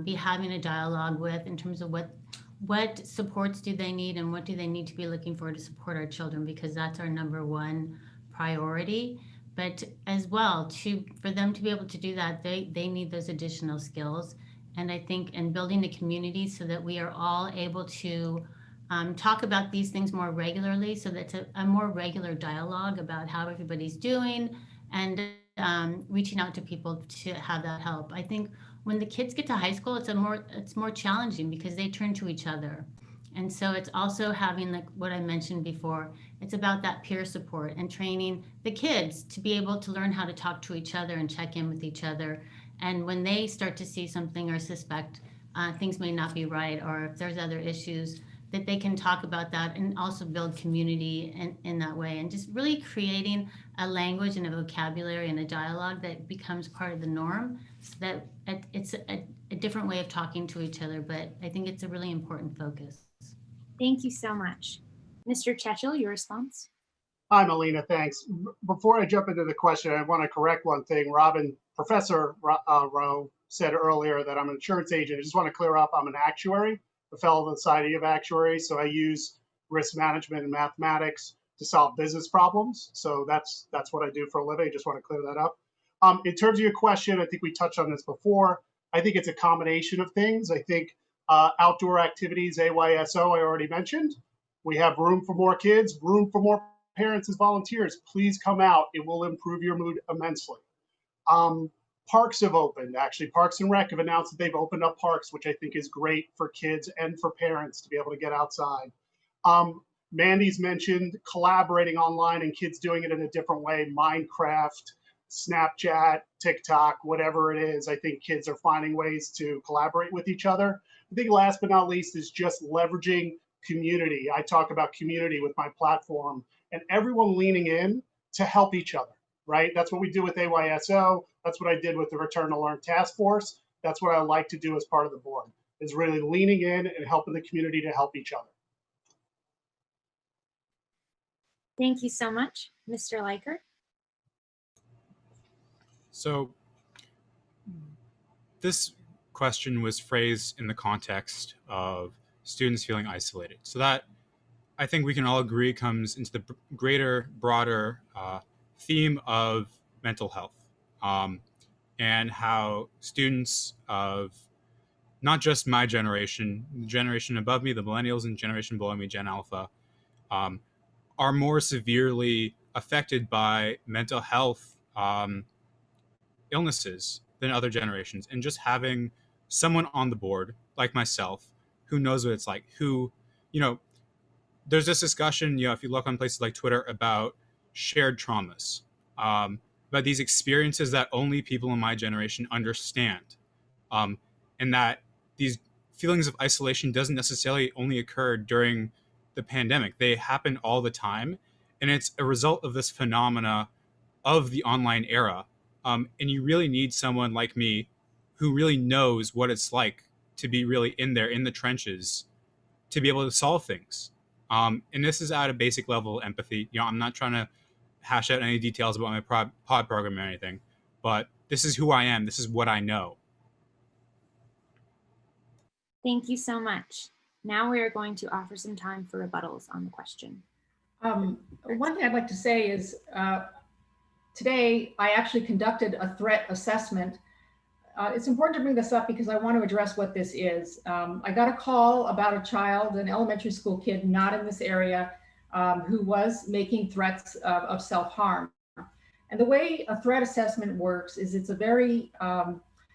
be having a dialogue with in terms of what supports do they need and what do they need to be looking for to support our children, because that's our number one priority. But as well, for them to be able to do that, they need those additional skills. And I think in building a community so that we are all able to talk about these things more regularly, so that's a more regular dialogue about how everybody's doing and reaching out to people to have that help. I think when the kids get to high school, it's more challenging because they turn to each other. And so it's also having, like what I mentioned before, it's about that peer support and training the kids to be able to learn how to talk to each other and check in with each other. And when they start to see something or suspect things may not be right, or if there's other issues, that they can talk about that and also build community in that way. And just really creating a language and a vocabulary and a dialogue that becomes part of the norm, so that it's a different way of talking to each other. But I think it's a really important focus. Thank you so much. Mr. Chechel, your response? Hi, Melina, thanks. Before I jump into the question, I want to correct one thing. Professor Rowe said earlier that I'm an insurance agent. I just want to clear up, I'm an actuary, a fellow of the Society of Actuaries. So I use risk management and mathematics to solve business problems. So that's what I do for a living. I just want to clear that up. In terms of your question, I think we touched on this before. I think it's a combination of things. I think outdoor activities, AYSO, I already mentioned. We have room for more kids, room for more parents as volunteers. Please come out. It will improve your mood immensely. Parks have opened, actually. Parks and Rec have announced that they've opened up parks, which I think is great for kids and for parents to be able to get outside. Mandy's mentioned collaborating online and kids doing it in a different way. Minecraft, Snapchat, TikTok, whatever it is. I think kids are finding ways to collaborate with each other. I think last but not least is just leveraging community. I talk about community with my platform and everyone leaning in to help each other, right? That's what we do with AYSO. That's what I did with the Return to Learn Task Force. That's what I like to do as part of the board, is really leaning in and helping the community to help each other. Thank you so much. Mr. Leiker? So this question was phrased in the context of students feeling isolated. So that, I think we can all agree, comes into the greater, broader theme of mental health, and how students of not just my generation, the generation above me, the millennials, and generation below me, Gen Alpha, are more severely affected by mental health illnesses than other generations. And just having someone on the board like myself who knows what it's like, who, there's this discussion, if you look on places like Twitter, about shared traumas, about these experiences that only people in my generation understand, and that these feelings of isolation doesn't necessarily only occur during the pandemic. They happen all the time, and it's a result of this phenomena of the online era. And you really need someone like me who really knows what it's like to be really in there, in the trenches, to be able to solve things. And this is at a basic level of empathy. I'm not trying to hash out any details about my pod program or anything, but this is who I am. This is what I know. Thank you so much. Now we are going to offer some time for rebuttals on the question. One thing I'd like to say is today I actually conducted a threat assessment. It's important to bring this up because I want to address what this is. I got a call about a child, an elementary school kid, not in this area, who was making threats of self-harm. And the way a threat assessment works is it's a very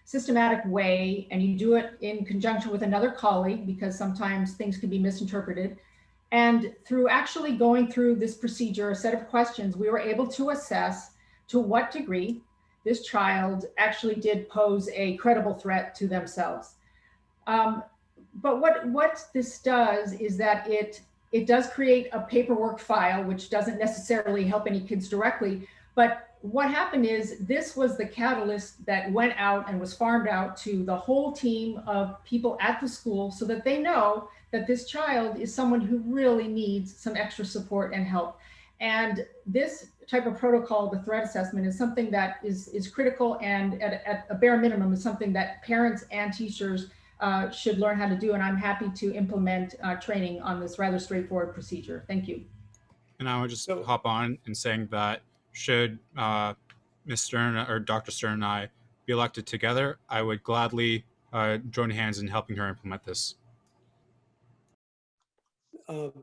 systematic way, and you do it in conjunction with another colleague because sometimes things can be misinterpreted. And through actually going through this procedure, a set of questions, we were able to assess to what degree this child actually did pose a credible threat to themselves. But what this does is that it does create a paperwork file, which doesn't necessarily help any kids directly. But what happened is this was the catalyst that went out and was farmed out to the whole team of people at the school so that they know that this child is someone who really needs some extra support and help. And this type of protocol, the threat assessment, is something that is critical, and at a bare minimum is something that parents and teachers should learn how to do. And I'm happy to implement training on this rather straightforward procedure. Thank you. And I would just hop on in saying that should Ms. Stern or Dr. Stern and I be elected together, I would gladly join hands in helping her implement this. Dr.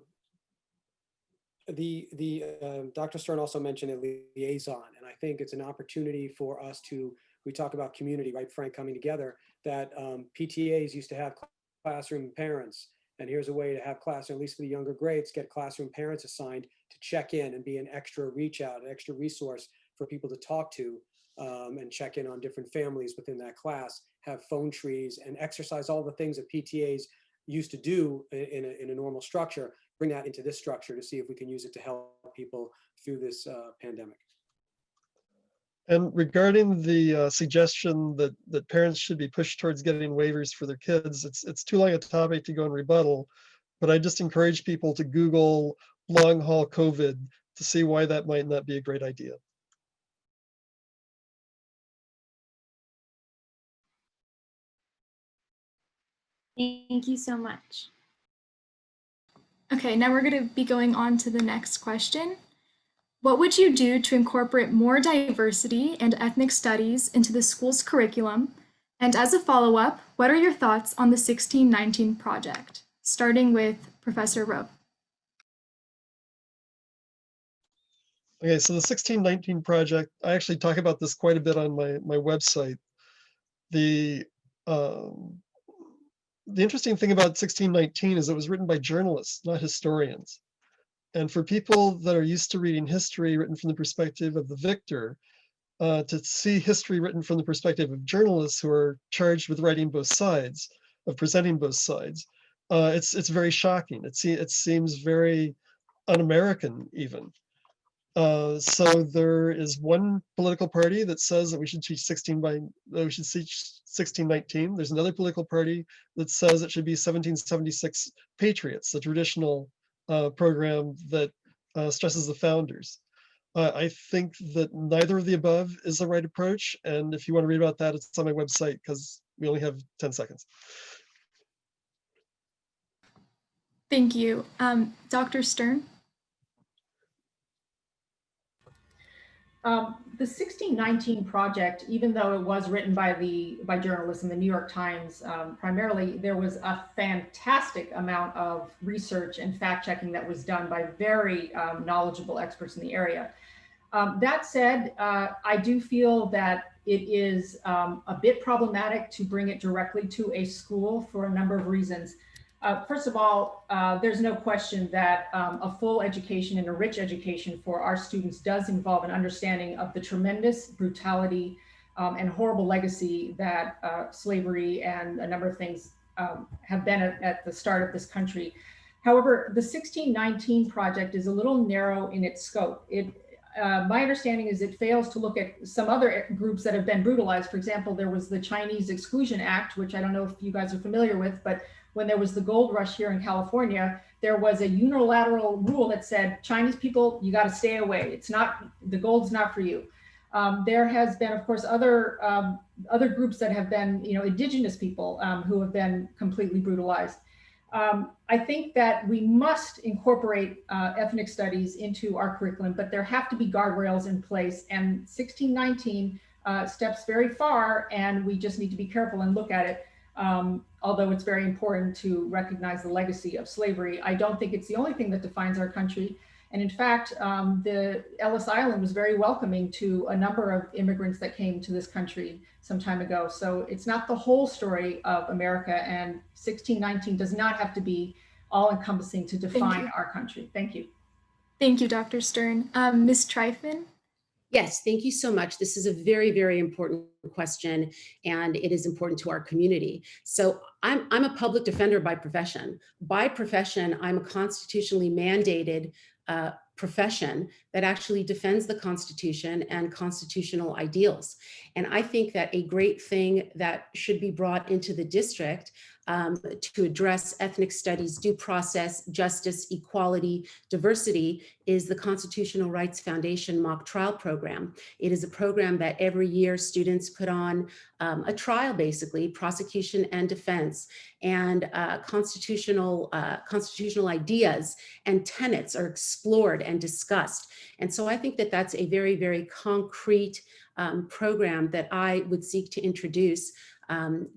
Stern also mentioned a liaison, and I think it's an opportunity for us to, we talk about community, right, Frank, coming together, that PTAs used to have classroom parents, and here's a way to have class, at least for the younger grades, get classroom parents assigned to check in and be an extra reach out, an extra resource for people to talk to and check in on different families within that class, have phone trees and exercise all the things that PTAs used to do in a normal structure, bring that into this structure to see if we can use it to help people through this pandemic. And regarding the suggestion that parents should be pushed towards getting waivers for their kids, it's too long a topic to go and rebuttal, but I just encourage people to Google long haul COVID to see why that might not be a great idea. Thank you so much. Okay, now we're going to be going on to the next question. What would you do to incorporate more diversity and ethnic studies into the school's curriculum? And as a follow-up, what are your thoughts on the 1619 project? Starting with Professor Rowe. Okay, so the 1619 project, I actually talk about this quite a bit on my website. The interesting thing about 1619 is it was written by journalists, not historians. And for people that are used to reading history written from the perspective of the victor, to see history written from the perspective of journalists who are charged with writing both sides, of presenting both sides, it's very shocking. It seems very un-American even. So there is one political party that says that we should teach 1619. There's another political party that says it should be 1776 Patriots, the traditional program that stresses the founders. I think that neither of the above is the right approach. And if you want to read about that, it's on my website because we only have 10 seconds. Thank you. Dr. Stern? The 1619 project, even though it was written by journalists in the New York Times, primarily, there was a fantastic amount of research and fact checking that was done by very knowledgeable experts in the area. That said, I do feel that it is a bit problematic to bring it directly to a school for a number of reasons. First of all, there's no question that a full education and a rich education for our students does involve an understanding of the tremendous brutality and horrible legacy that slavery and a number of things have been at the start of this country. However, the 1619 project is a little narrow in its scope. My understanding is it fails to look at some other groups that have been brutalized. For example, there was the Chinese Exclusion Act, which I don't know if you guys are familiar with, but when there was the gold rush here in California, there was a unilateral rule that said, Chinese people, you got to stay away. It's not, the gold's not for you. There has been, of course, other groups that have been, indigenous people who have been completely brutalized. I think that we must incorporate ethnic studies into our curriculum, but there have to be guardrails in place. And 1619 steps very far, and we just need to be careful and look at it. Although it's very important to recognize the legacy of slavery, I don't think it's the only thing that defines our country. And in fact, the Ellis Island was very welcoming to a number of immigrants that came to this country some time ago. So it's not the whole story of America, and 1619 does not have to be all encompassing to define our country. Thank you. Thank you, Dr. Stern. Ms. Tryfin? Yes, thank you so much. This is a very, very important question, and it is important to our community. So I'm a public defender by profession. By profession, I'm a constitutionally mandated profession that actually defends the Constitution and constitutional ideals. And I think that a great thing that should be brought into the district to address ethnic studies, due process, justice, equality, diversity is the Constitutional Rights Foundation mock trial program. It is a program that every year students put on a trial, basically, prosecution and defense, and constitutional ideas and tenets are explored and discussed. And so I think that that's a very, very concrete program that I would seek to introduce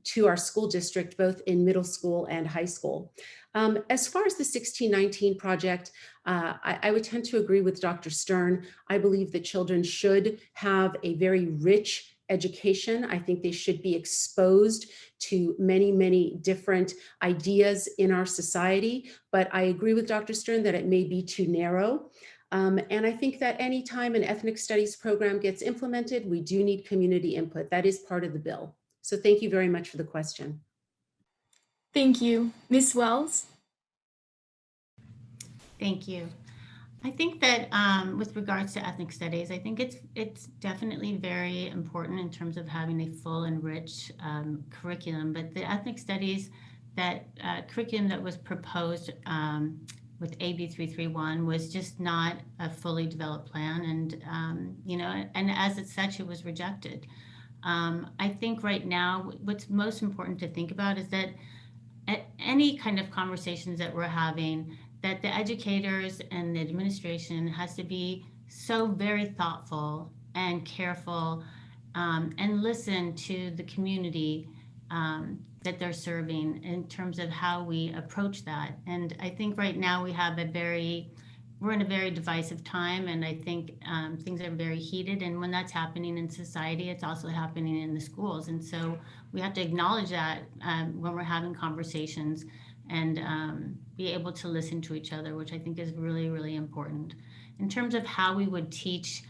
to our school district, both in middle school and high school. As far as the 1619 project, I would tend to agree with Dr. Stern. I believe that children should have a very rich education. I think they should be exposed to many, many different ideas in our society, but I agree with Dr. Stern that it may be too narrow. And I think that anytime an ethnic studies program gets implemented, we do need community input. That is part of the bill. So thank you very much for the question. Thank you. Ms. Wells? Thank you. I think that with regards to ethnic studies, I think it's definitely very important in terms of having a full and rich curriculum. But the ethnic studies curriculum that was proposed with AB 331 was just not a fully developed plan, and and as such, it was rejected. I think right now, what's most important to think about is that at any kind of conversations that we're having, that the educators and the administration has to be so very thoughtful and careful and listen to the community that they're serving in terms of how we approach that. And I think right now we're in a very divisive time, and I think things are very heated. And when that's happening in society, it's also happening in the schools. And so we have to acknowledge that when we're having conversations and be able to listen to each other, which I think is really, really important. In terms of how we would teach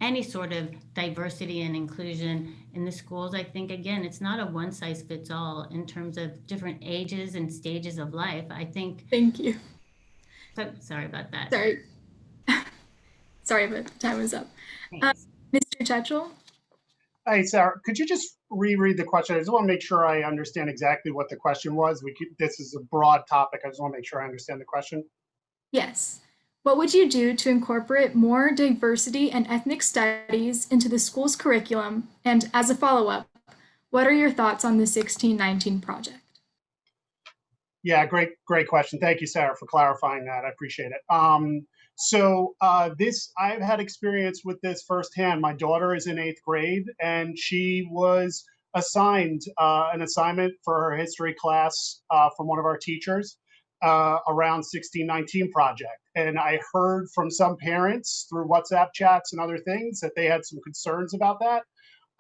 any sort of diversity and inclusion in the schools, I think, again, it's not a one size fits all in terms of different ages and stages of life. I think. Thank you. So, sorry about that. Sorry. Sorry, but time is up. Mr. Chechel? Hey, Sarah, could you just reread the question? I just want to make sure I understand exactly what the question was. This is a broad topic. I just want to make sure I understand the question. Yes. What would you do to incorporate more diversity and ethnic studies into the school's curriculum? And as a follow-up, what are your thoughts on the 1619 project? Yeah, great question. Thank you, Sarah, for clarifying that. I appreciate it. I've had experience with this firsthand. My daughter is in 8th grade, and she was assigned an assignment for her history class from one of our teachers around 1619 project. And I heard from some parents through WhatsApp chats and other things that they had some concerns about that.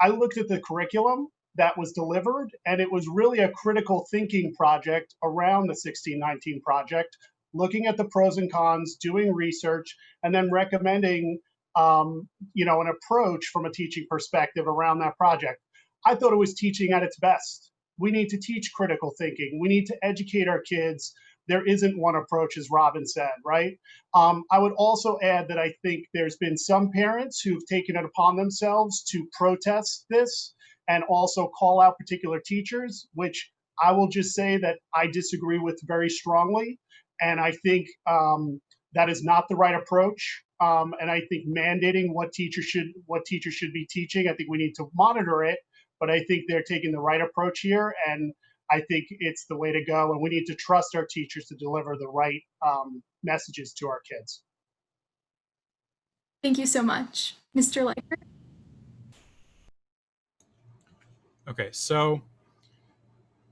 I looked at the curriculum that was delivered, and it was really a critical thinking project around the 1619 project, looking at the pros and cons, doing research, and then recommending an approach from a teaching perspective around that project. I thought it was teaching at its best. We need to teach critical thinking. We need to educate our kids. There isn't one approach, as Robin said, right? I would also add that I think there's been some parents who've taken it upon themselves to protest this and also call out particular teachers, which I will just say that I disagree with very strongly. And I think that is not the right approach. And I think mandating what teachers should be teaching, I think we need to monitor it, but I think they're taking the right approach here. And I think it's the way to go, and we need to trust our teachers to deliver the right messages to our kids. Thank you so much. Mr. Leiker? Okay, so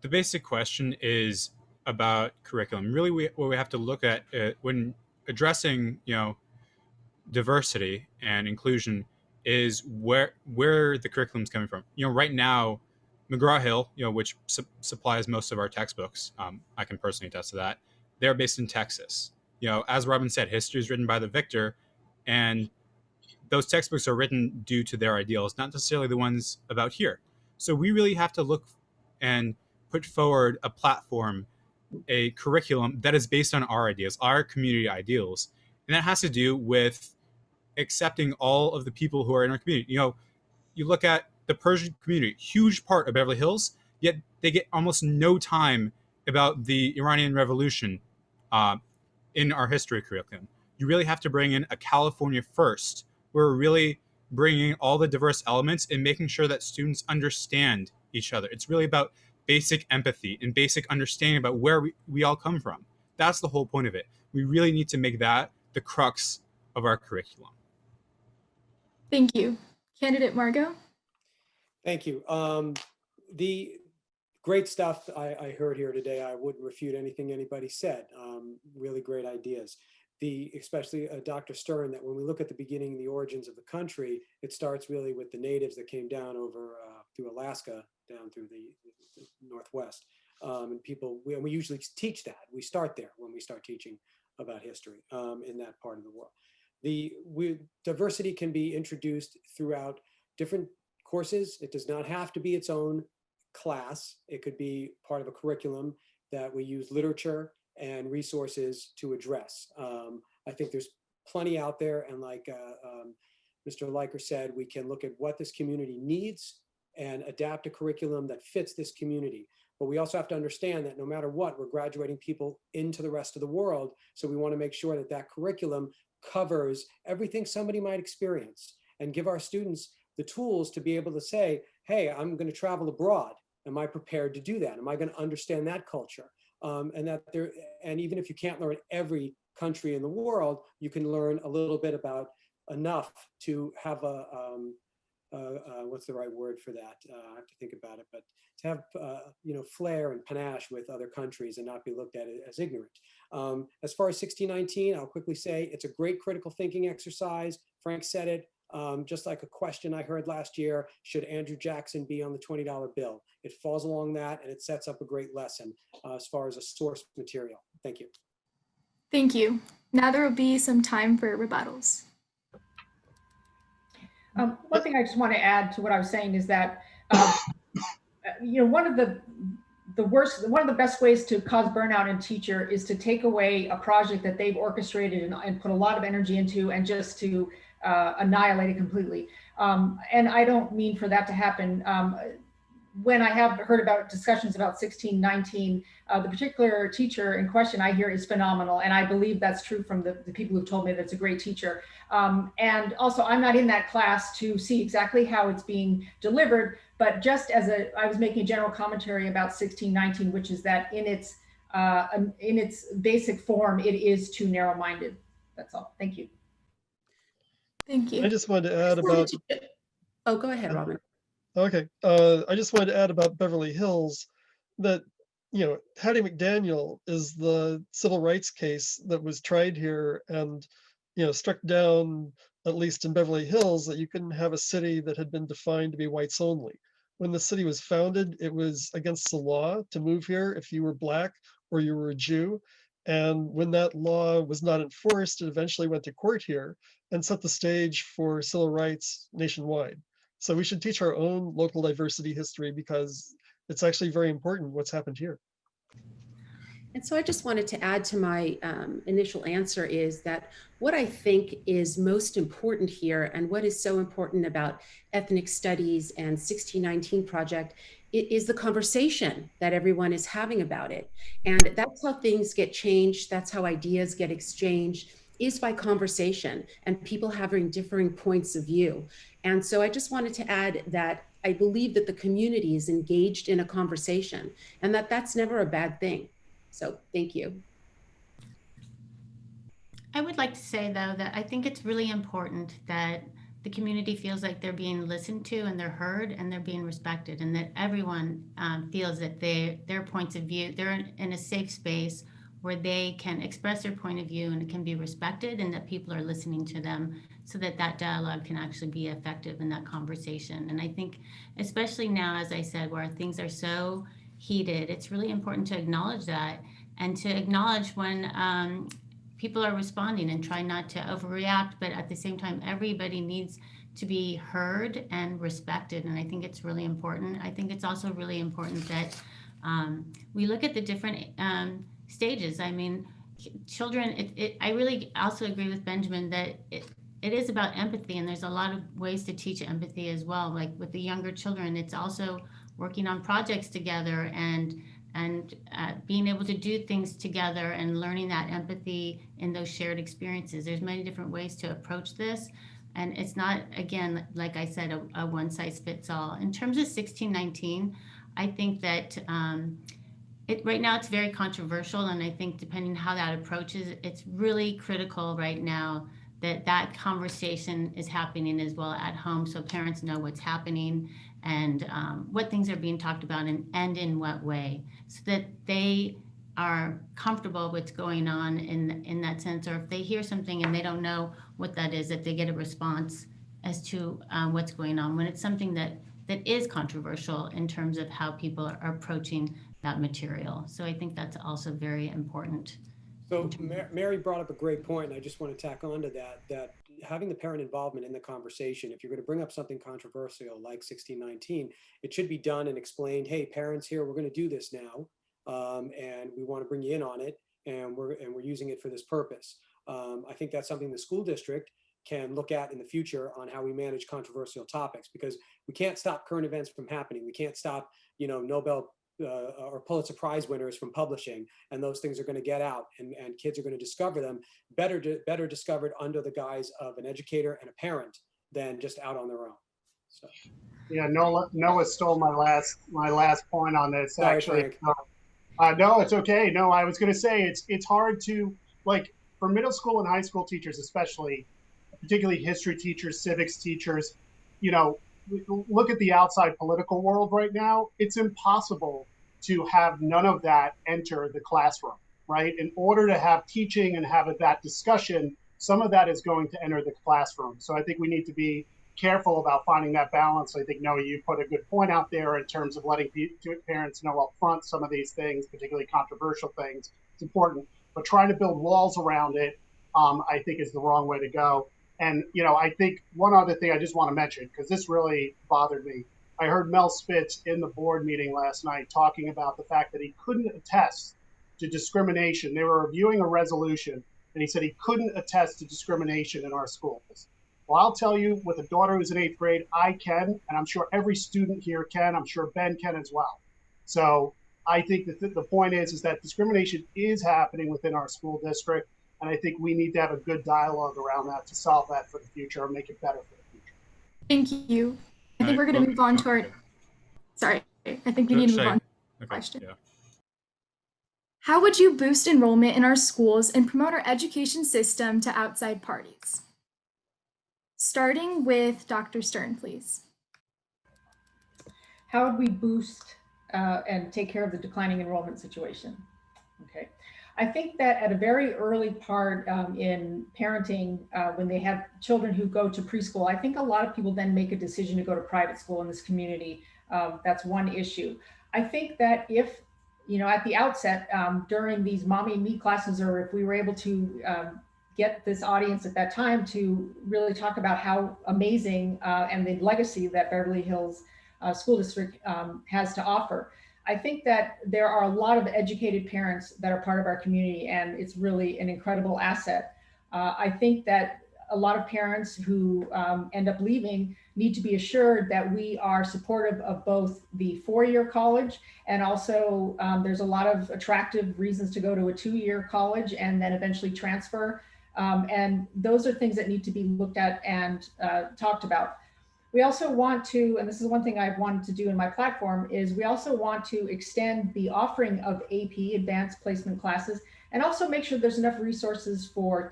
the basic question is about curriculum. Really, what we have to look at when addressing, diversity and inclusion is where the curriculum's coming from. Right now, McGraw-Hill, which supplies most of our textbooks, I can personally attest to that. They're based in Texas. As Robin said, history is written by the victor, and those textbooks are written due to their ideals, not necessarily the ones about here. So we really have to look and put forward a platform, a curriculum that is based on our ideas, our community ideals. And that has to do with accepting all of the people who are in our community. You look at the Persian community, huge part of Beverly Hills, yet they get almost no time about the Iranian Revolution in our history curriculum. You really have to bring in a California first, where we're really bringing all the diverse elements and making sure that students understand each other. It's really about basic empathy and basic understanding about where we all come from. That's the whole point of it. We really need to make that the crux of our curriculum. Thank you. Candidate Margot? Thank you. The great stuff I heard here today. I wouldn't refute anything anybody said. Really great ideas. Especially Dr. Stern, that when we look at the beginning, the origins of the country, it starts really with the natives that came down over through Alaska, down through the Northwest. And we usually teach that. We start there when we start teaching about history in that part of the world. Diversity can be introduced throughout different courses. It does not have to be its own class. It could be part of a curriculum that we use literature and resources to address. I think there's plenty out there, and like Mr. Leiker said, we can look at what this community needs and adapt a curriculum that fits this community. But we also have to understand that no matter what, we're graduating people into the rest of the world. So we want to make sure that that curriculum covers everything somebody might experience, and give our students the tools to be able to say, hey, I'm going to travel abroad. Am I prepared to do that? Am I going to understand that culture? And even if you can't learn every country in the world, you can learn a little bit about enough to have what's the right word for that? I have to think about it, but to have flair and panache with other countries and not be looked at as ignorant. As far as 1619, I'll quickly say it's a great critical thinking exercise. Frank said it. Just like a question I heard last year, should Andrew Jackson be on the $20 bill? It falls along that, and it sets up a great lesson as far as a source material. Thank you. Thank you. Now there will be some time for rebuttals. One thing I just want to add to what I was saying is that, one of the best ways to cause burnout in a teacher is to take away a project that they've orchestrated and put a lot of energy into, and just to annihilate it completely. And I don't mean for that to happen. When I have heard about discussions about 1619, the particular teacher in question I hear is phenomenal. And I believe that's true from the people who've told me that it's a great teacher. And also, I'm not in that class to see exactly how it's being delivered, but just I was making a general commentary about 1619, which is that in its basic form, it is too narrow-minded. That's all. Thank you. Thank you. I just wanted to add about. Oh, go ahead, Robin. Okay. I just wanted to add about Beverly Hills that, Hattie McDaniel is the civil rights case that was tried here and, struck down, at least in Beverly Hills, that you couldn't have a city that had been defined to be whites only. When the city was founded, it was against the law to move here if you were Black or you were a Jew. And when that law was not enforced, it eventually went to court here and set the stage for civil rights nationwide. So we should teach our own local diversity history, because it's actually very important what's happened here. And so I just wanted to add to my initial answer is that what I think is most important here, and what is so important about ethnic studies and 1619 project, is the conversation that everyone is having about it. And that's how things get changed. That's how ideas get exchanged, is by conversation and people having differing points of view. And so I just wanted to add that I believe that the community is engaged in a conversation and that that's never a bad thing. So thank you. I would like to say, though, that I think it's really important that the community feels like they're being listened to and they're heard and they're being respected, and that everyone feels that their points of view, they're in a safe space where they can express their point of view and it can be respected, and that people are listening to them so that that dialogue can actually be effective in that conversation. And I think, especially now, as I said, where things are so heated, it's really important to acknowledge that and to acknowledge when people are responding and try not to overreact, but at the same time, everybody needs to be heard and respected. And I think it's really important. I think it's also really important that we look at the different stages. I mean, children, I really also agree with Benjamin that it is about empathy, and there's a lot of ways to teach empathy as well. Like with the younger children, it's also working on projects together and being able to do things together and learning that empathy in those shared experiences. There's many different ways to approach this. And it's not, again, like I said, a one size fits all. In terms of 1619, I think that right now it's very controversial. And I think depending how that approaches, it's really critical right now that conversation is happening as well at home, so parents know what's happening and what things are being talked about and in what way, so that they are comfortable with what's going on in that sense. Or if they hear something and they don't know what that is, that they get a response as to what's going on when it's something that is controversial in terms of how people are approaching that material. So I think that's also very important. So Mary brought up a great point, and I just want to tack on to that having the parent involvement in the conversation, if you're going to bring up something controversial like 1619, it should be done and explained, hey, parents here, we're going to do this now, and we want to bring you in on it, and we're using it for this purpose. I think that's something the school district can look at in the future on how we manage controversial topics, because we can't stop current events from happening. We can't stop, Nobel or Pulitzer Prize winners from publishing, and those things are going to get out, and kids are going to discover them better discovered under the guise of an educator and a parent than just out on their own. So yeah, Noah stole my last point on this. Sorry, actually. Frank. No, it's okay. No, I was going to say it's hard to, like, for middle school and high school teachers, especially, particularly history teachers, civics teachers, look at the outside political world right now. It's impossible to have none of that enter the classroom, right? In order to have teaching and have that discussion, some of that is going to enter the classroom. So I think we need to be careful about finding that balance. I think, Noah, you put a good point out there in terms of letting parents know up front some of these things, particularly controversial things. It's important. But trying to build walls around it, I think, is the wrong way to go. And, I think one other thing I just want to mention, because this really bothered me. I heard Mel Spitz in the board meeting last night talking about the fact that he couldn't attest to discrimination. They were reviewing a resolution, and he said he couldn't attest to discrimination in our schools. Well, I'll tell you, with a daughter who's in 8th grade, I can, and I'm sure every student here can. I'm sure Ben can as well. So I think that the point is that discrimination is happening within our school district. And I think we need to have a good dialogue around that to solve that for the future or make it better for the future. Thank you. I think we're going to move on to our, sorry, I think we need to move on to the question. Yeah. How would you boost enrollment in our schools and promote our education system to outside parties? Starting with Dr. Stern, please. How would we boost and take care of the declining enrollment situation? Okay. I think that at a very early part in parenting, when they have children who go to preschool, I think a lot of people then make a decision to go to private school in this community. That's one issue. I think that if, at the outset, during these mommy and me classes, or if we were able to get this audience at that time to really talk about how amazing and the legacy that Beverly Hills School District has to offer. I think that there are a lot of educated parents that are part of our community, and it's really an incredible asset. I think that a lot of parents who end up leaving need to be assured that we are supportive of both the 4-year college, and also there's a lot of attractive reasons to go to a 2-year college and then eventually transfer. And those are things that need to be looked at and talked about. We also want to, and this is one thing I've wanted to do in my platform, is we also want to extend the offering of AP, advanced placement classes, and also make sure there's enough resources for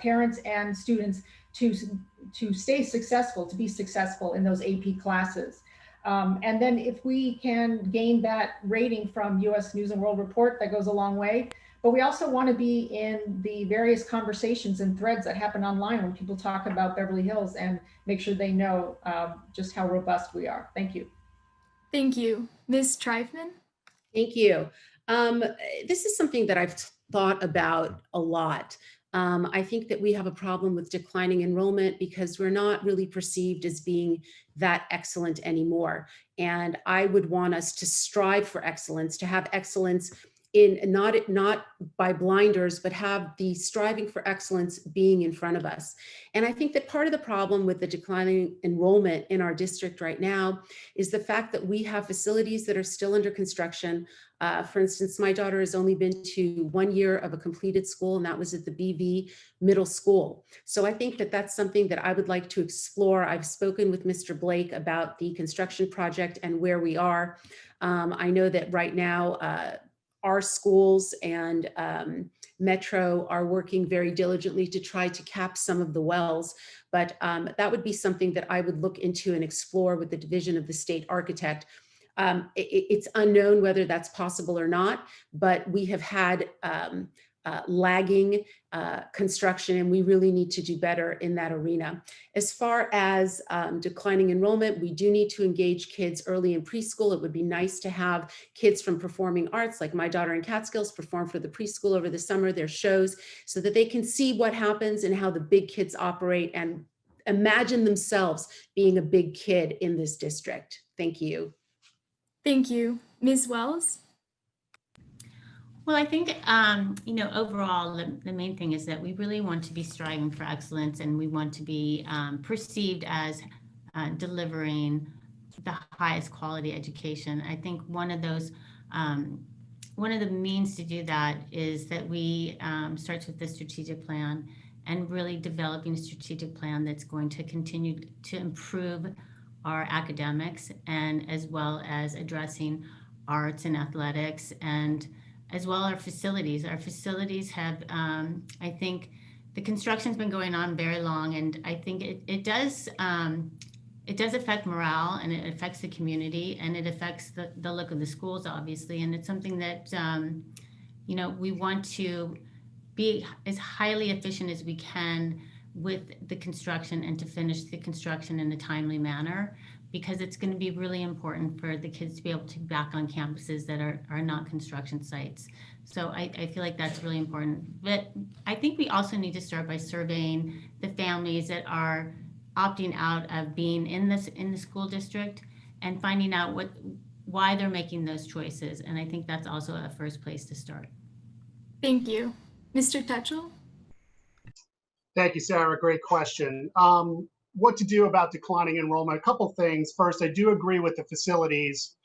parents and students to stay successful, to be successful in those AP classes. And then if we can gain that rating from US News and World Report, that goes a long way. But we also want to be in the various conversations and threads that happen online when people talk about Beverly Hills, and make sure they know just how robust we are. Thank you. Thank you. Ms. Treifman? Thank you. This is something that I've thought about a lot. I think that we have a problem with declining enrollment because we're not really perceived as being that excellent anymore. And I would want us to strive for excellence, to have excellence in not by blinders, but have the striving for excellence being in front of us. And I think that part of the problem with the declining enrollment in our district right now is the fact that we have facilities that are still under construction. For instance, my daughter has only been to 1 year of a completed school, and that was at the BV Middle School. So I think that that's something that I would like to explore. I've spoken with Mr. Blake about the construction project and where we are. I know that right now, our schools and Metro are working very diligently to try to cap some of the wells, but that would be something that I would look into and explore with the Division of the State Architect. It's unknown whether that's possible or not, but we have had lagging construction, and we really need to do better in that arena. As far as declining enrollment, we do need to engage kids early in preschool. It would be nice to have kids from performing arts, like my daughter in Catskills, perform for the preschool over the summer, their shows, so that they can see what happens and how the big kids operate and imagine themselves being a big kid in this district. Thank you. Thank you. Ms. Wells? Well, I think, overall, the main thing is that we really want to be striving for excellence, and we want to be perceived as delivering the highest quality education. I think one of the means to do that is that we starts with the strategic plan, and really developing a strategic plan that's going to continue to improve our academics, and as well as addressing arts and athletics, and as well our facilities. Our facilities have, I think the construction's been going on very long, and I think it does affect morale, and it affects the community, and it affects the look of the schools, obviously. And it's something that, we want to be as highly efficient as we can with the construction, and to finish the construction in a timely manner, because it's going to be really important for the kids to be able to be back on campuses that are not construction sites. So I feel like that's really important. But I think we also need to start by surveying the families that are opting out of being in the school district, and finding out why they're making those choices. And I think that's also a first place to start. Thank you. Mr. Tetchell? Thank you, Sarah. Great question. What to do about declining enrollment? A couple things. First, I do agree with the facilities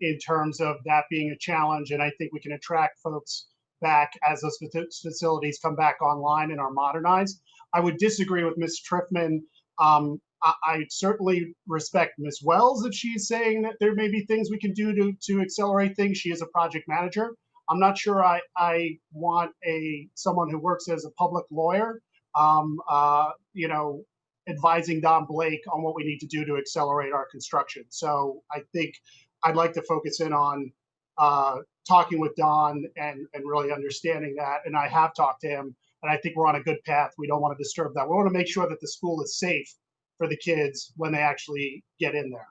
in terms of that being a challenge, and I think we can attract folks back as those facilities come back online and are modernized. I would disagree with Ms. Triffman. I certainly respect Ms. Wells if she's saying that there may be things we can do to accelerate things. She is a project manager. I'm not sure I want someone who works as a public lawyer, advising Don Blake on what we need to do to accelerate our construction. So I think I'd like to focus in on talking with Don and really understanding that. And I have talked to him, and I think we're on a good path. We don't want to disturb that. We want to make sure that the school is safe for the kids when they actually get in there.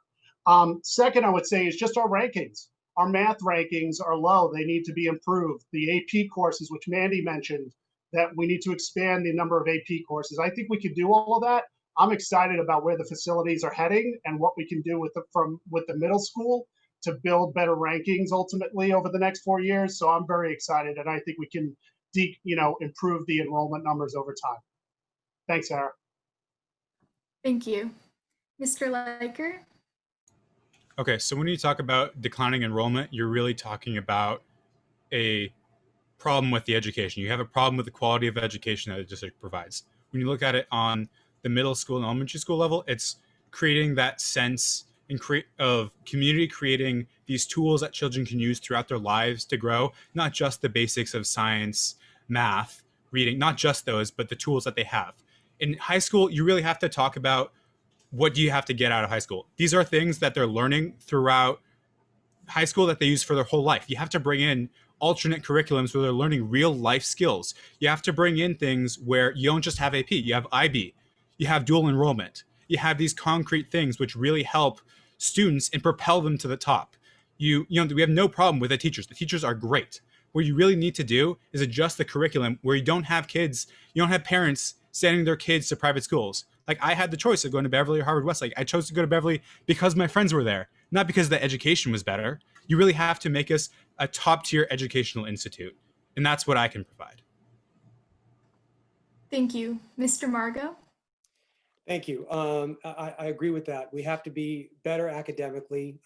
Second, I would say is just our rankings. Our math rankings are low. They need to be improved. The AP courses, which Mandy mentioned, that we need to expand the number of AP courses. I think we can do all of that. I'm excited about where the facilities are heading and what we can do with the middle school to build better rankings ultimately over the next 4 years. So I'm very excited, and I think we can improve the enrollment numbers over time. Thanks, Sarah. Thank you. Mr. Leiker? Okay, so when you talk about declining enrollment, you're really talking about a problem with the education. You have a problem with the quality of education that the district provides. When you look at it on the middle school and elementary school level, it's creating that sense and of community, creating these tools that children can use throughout their lives to grow, not just the basics of science, math, reading, not just those, but the tools that they have. In high school, you really have to talk about what do you have to get out of high school. These are things that they're learning throughout high school that they use for their whole life. You have to bring in alternate curriculums where they're learning real life skills. You have to bring in things where you don't just have AP, you have IB, you have dual enrollment. You have these concrete things which really help students and propel them to the top. You know, we have no problem with the teachers. The teachers are great. What you really need to do is adjust the curriculum where you don't have kids, you don't have parents sending their kids to private schools. Like I had the choice of going to Beverly or Harvard Westlake. I chose to go to Beverly because my friends were there, not because the education was better. You really have to make us a top tier educational institute. And that's what I can provide. Thank you. Mr. Margot? Thank you. I agree with that. We have to be better academically.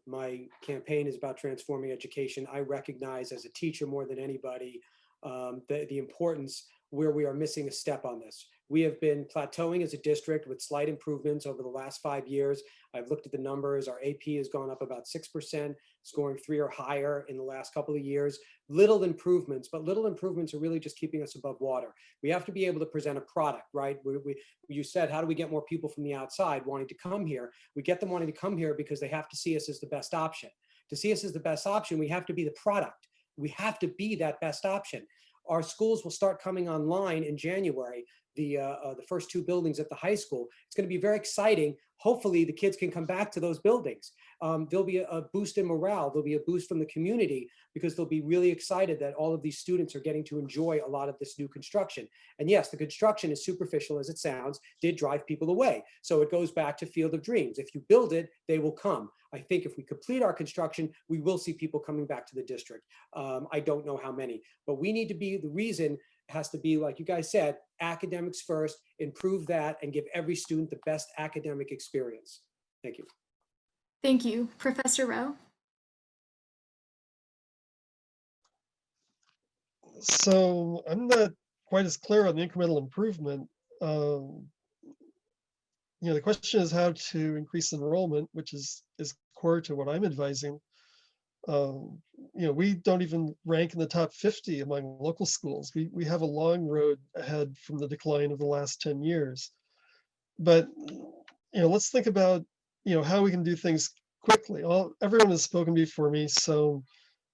My campaign is about transforming education. I recognize as a teacher more than anybody the importance where we are missing a step on this. We have been plateauing as a district with slight improvements over the last 5 years. I've looked at the numbers. Our AP has gone up about 6%, scoring 3 or higher in the last couple of years. Little improvements, but little improvements are really just keeping us above water. We have to be able to present a product, right? You said, how do we get more people from the outside wanting to come here? We get them wanting to come here because they have to see us as the best option. To see us as the best option, we have to be the product. We have to be that best option. Our schools will start coming online in January. The first 2 buildings at the high school. It's going to be very exciting. Hopefully the kids can come back to those buildings. There'll be a boost in morale. There'll be a boost from the community because they'll be really excited that all of these students are getting to enjoy a lot of this new construction. And yes, the construction, as superficial as it sounds, did drive people away. So it goes back to Field of Dreams. If you build it, they will come. I think if we complete our construction, we will see people coming back to the district. I don't know how many, but we need to be the reason. Has to be, like you guys said, academics first, improve that, and give every student the best academic experience. Thank you. Thank you. Professor Rowe? So I'm not quite as clear on the incremental improvement. You know, the question is how to increase enrollment, which is core to what I'm advising. You know, we don't even rank in the top 50 among local schools. We have a long road ahead from the decline of the last 10 years. But, you know, let's think about, you know, how we can do things quickly. Everyone has spoken before me, so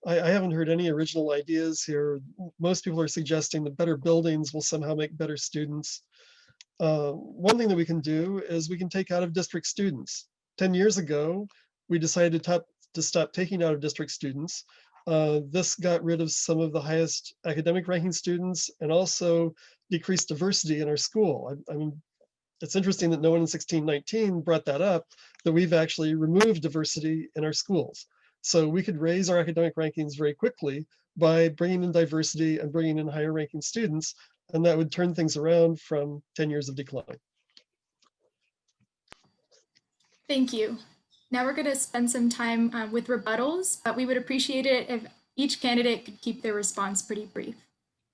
I haven't heard any original ideas here. Most people are suggesting that better buildings will somehow make better students. One thing that we can do is we can take out of district students. 10 years ago, we decided to stop taking out of district students. This got rid of some of the highest academic ranking students and also decreased diversity in our school. I mean, it's interesting that no one in 1619 brought that up, that we've actually removed diversity in our schools. So we could raise our academic rankings very quickly by bringing in diversity and bringing in higher ranking students, and that would turn things around from 10 years of decline. Thank you. Now we're going to spend some time with rebuttals, but we would appreciate it if each candidate could keep their response pretty brief.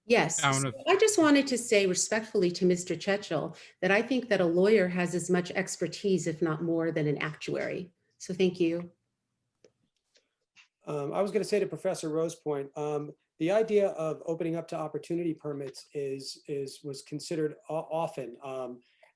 Yes, so I just wanted to say respectfully to Mr. Chechel that I think that a lawyer has as much expertise, if not more, than an actuary. So thank you. I was going to say to Professor Rowe's point, the idea of opening up to opportunity permits was considered often.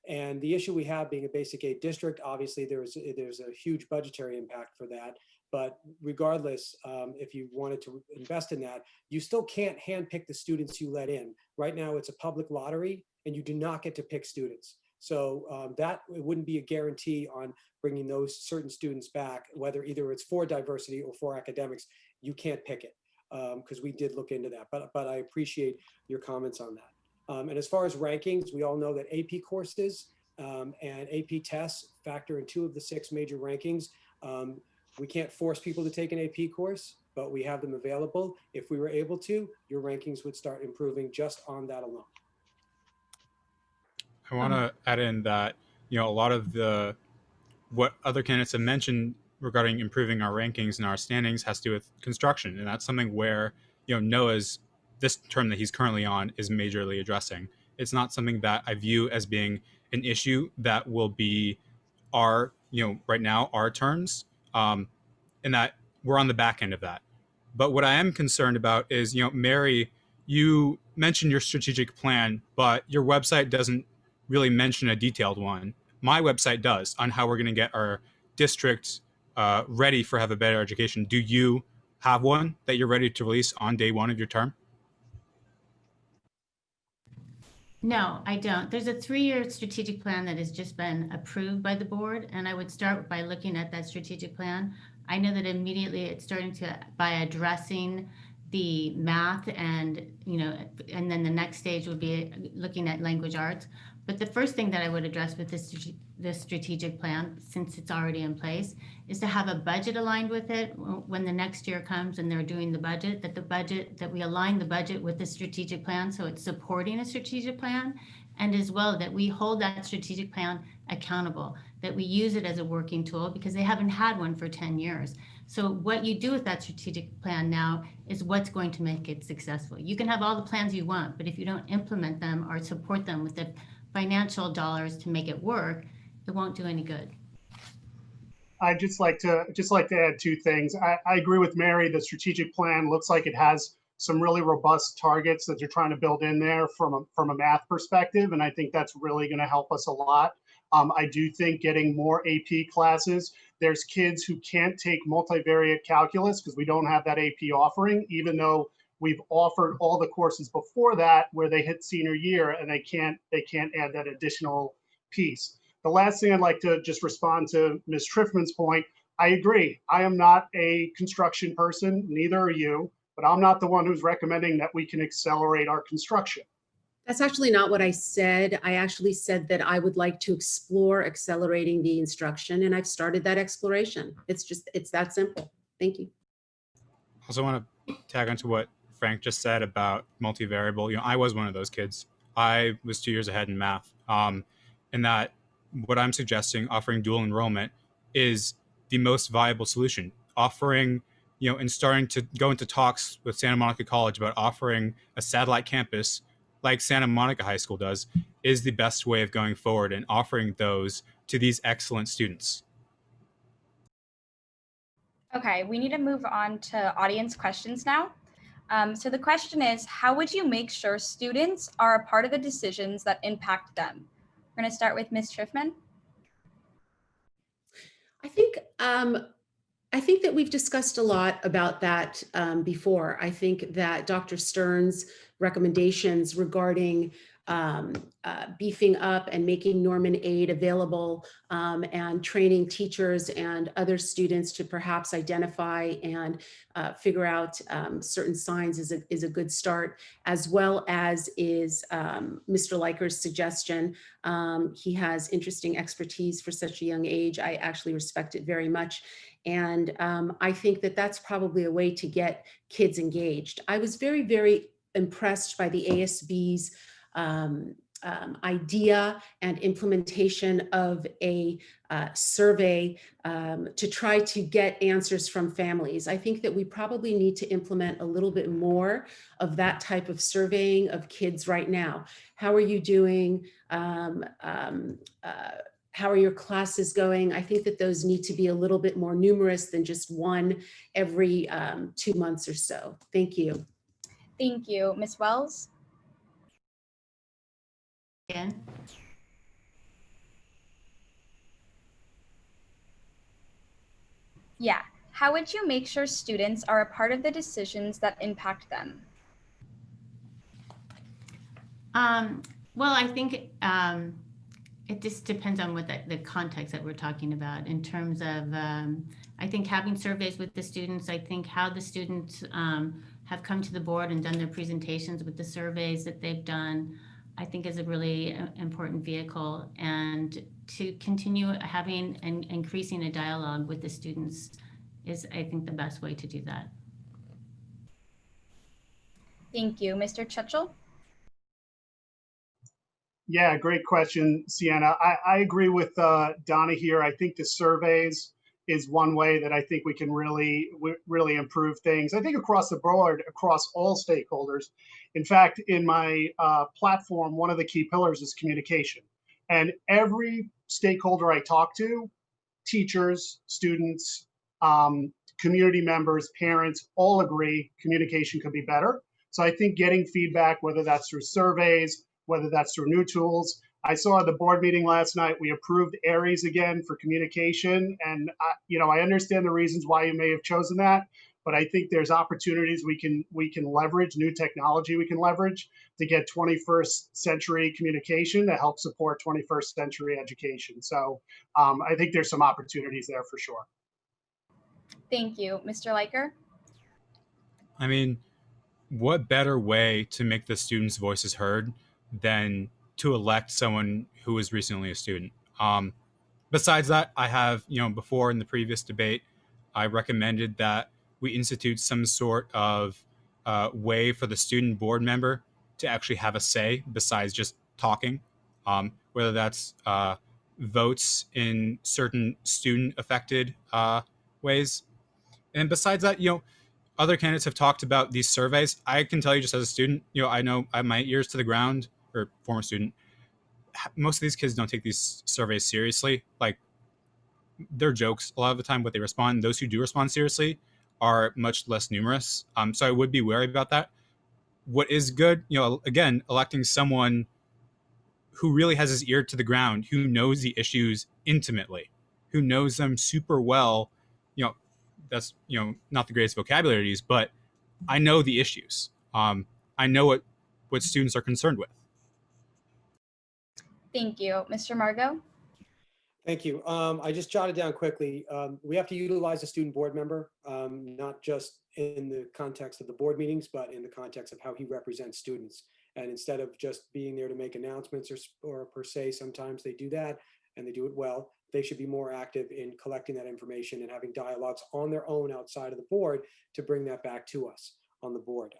And the issue we have being a basic aid district, obviously there's a huge budgetary impact for that. But regardless, if you wanted to invest in that, you still can't handpick the students you let in. Right now, it's a public lottery, and you do not get to pick students. So that it wouldn't be a guarantee on bringing those certain students back, whether either it's for diversity or for academics. You can't pick it because we did look into that. But I appreciate your comments on that. And as far as rankings, we all know that AP courses and AP tests factor in 2 of the 6 major rankings. We can't force people to take an AP course, but we have them available. If we were able to, your rankings would start improving just on that alone. I want to add in that, you know, a lot of what other candidates have mentioned regarding improving our rankings and our standings has to do with construction. And that's something where, you know, NOAA's, this term that he's currently on, is majorly addressing. It's not something that I view as being an issue that will be our, right now, our turns, and that we're on the back end of that. But what I am concerned about is, Mary, you mentioned your strategic plan, but your website doesn't really mention a detailed one. My website does, on how we're going to get our district ready for Have a Better Education. Do you have one that you're ready to release on day one of your term? No, I don't. There's a 3-year strategic plan that has just been approved by the board, and I would start by looking at that strategic plan. I know that immediately it's starting to, by addressing the math and, and then the next stage would be looking at language arts. But the first thing that I would address with this strategic plan, since it's already in place, is to have a budget aligned with it when the next year comes and they're doing the budget, that we align the budget with the strategic plan so it's supporting a strategic plan, and as well that we hold that strategic plan accountable, that we use it as a working tool because they haven't had one for 10 years. So what you do with that strategic plan now is what's going to make it successful. You can have all the plans you want, but if you don't implement them or support them with the financial dollars to make it work, it won't do any good. I'd just like to add two things. I agree with Mary. The strategic plan looks like it has some really robust targets that you're trying to build in there from a math perspective, and I think that's really going to help us a lot. I do think getting more AP classes. There's kids who can't take multivariate calculus because we don't have that AP offering, even though we've offered all the courses before that where they hit senior year and they can't add that additional piece. The last thing I'd like to just respond to Ms. Triffman's point, I agree. I am not a construction person, neither are you, but I'm not the one who's recommending that we can accelerate our construction. That's actually not what I said. I actually said that I would like to explore accelerating the instruction, and I've started that exploration. It's that simple. Thank you. I also want to tag onto what Frank just said about multivariable. I was one of those kids. I was 2 years ahead in math. And that what I'm suggesting, offering dual enrollment, is the most viable solution. Offering, and starting to go into talks with Santa Monica College about offering a satellite campus like Santa Monica High School does is the best way of going forward and offering those to these excellent students. Okay, we need to move on to audience questions now. So the question is, how would you make sure students are a part of the decisions that impact them? We're going to start with Ms. Triffman. I think that we've discussed a lot about that before. I think that Dr. Stern's recommendations regarding beefing up and making Norman aid available and training teachers and other students to perhaps identify and figure out certain signs is a good start, as well as is Mr. Liker's suggestion. He has interesting expertise for such a young age. I actually respect it very much. And I think that that's probably a way to get kids engaged. I was very, very impressed by the ASB's idea and implementation of a survey to try to get answers from families. I think that we probably need to implement a little bit more of that type of surveying of kids right now. How are you doing? How are your classes going? I think that those need to be a little bit more numerous than just one every 2 months or so. Thank you. Thank you. Ms. Wells? Again. Yeah. How would you make sure students are a part of the decisions that impact them? Well, I think it just depends on what the context that we're talking about in terms of, I think having surveys with the students, I think how the students have come to the board and done their presentations with the surveys that they've done, I think is a really important vehicle, and to continue having and increasing a dialogue with the students is, I think, the best way to do that. Thank you. Mr. Churchill? Yeah, great question, Sienna. I agree with Donna here. I think the surveys is one way that I think we can really improve things. I think across the board, across all stakeholders. In fact, in my platform, one of the key pillars is communication. And every stakeholder I talk to, teachers, students, community members, parents, all agree communication could be better. So I think getting feedback, whether that's through surveys, whether that's through new tools. I saw at the board meeting last night, we approved Aries again for communication. And I understand the reasons why you may have chosen that, but I think there's opportunities we can leverage, new technology we can leverage to get 21st century communication to help support 21st century education. So I think there's some opportunities there for sure. Thank you. Mr. Leiker? I mean, what better way to make the students' voices heard than to elect someone who was recently a student? Besides that, I have, before in the previous debate, I recommended that we institute some sort of way for the student board member to actually have a say besides just talking, whether that's votes in certain student affected ways. And besides that, other candidates have talked about these surveys. I can tell you just as a student, I know I have my ears to the ground, or former student, most of these kids don't take these surveys seriously. Like, they're jokes a lot of the time, but they respond. Those who do respond seriously are much less numerous. So I would be wary about that. What is good, again, electing someone who really has his ear to the ground, who knows the issues intimately, who knows them super well. That's, not the greatest vocabulary to use, but I know the issues. I know what students are concerned with. Thank you. Mr. Margot? Thank you. I just jotted down quickly. We have to utilize a student board member, not just in the context of the board meetings, but in the context of how he represents students. And instead of just being there to make announcements or per se, sometimes they do that and they do it well. They should be more active in collecting that information and having dialogues on their own outside of the board to bring that back to us on the board.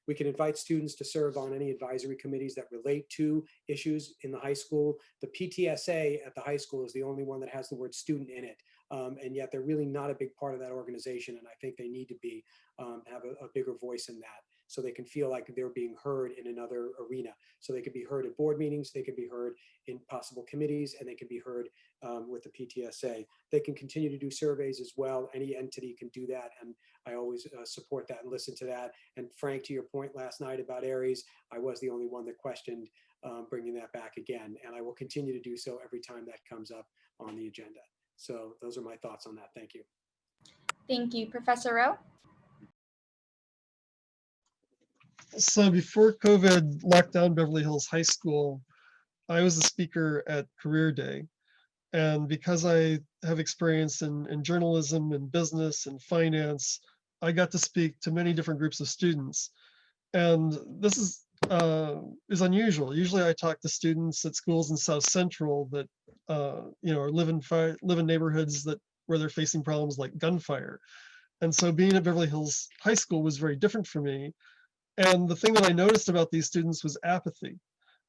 We can invite students to serve on any advisory committees that relate to issues in the high school. The PTSA at the high school is the only one that has the word student in it. And yet they're really not a big part of that organization. And I think they need to be, have a bigger voice in that, so they can feel like they're being heard in another arena. So they can be heard at board meetings, they can be heard in possible committees, and they can be heard with the PTSA. They can continue to do surveys as well. Any entity can do that. And I always support that and listen to that. And Frank, to your point last night about Aries, I was the only one that questioned bringing that back again. And I will continue to do so every time that comes up on the agenda. So those are my thoughts on that. Thank you. Thank you. Professor Rowe? So before COVID locked down Beverly Hills High School, I was a speaker at Career Day. And because I have experience in journalism and business and finance, I got to speak to many different groups of students. And this is unusual. Usually I talk to students at schools in South Central that live in neighborhoods where they're facing problems like gunfire. And so being at Beverly Hills High School was very different for me. And the thing that I noticed about these students was apathy,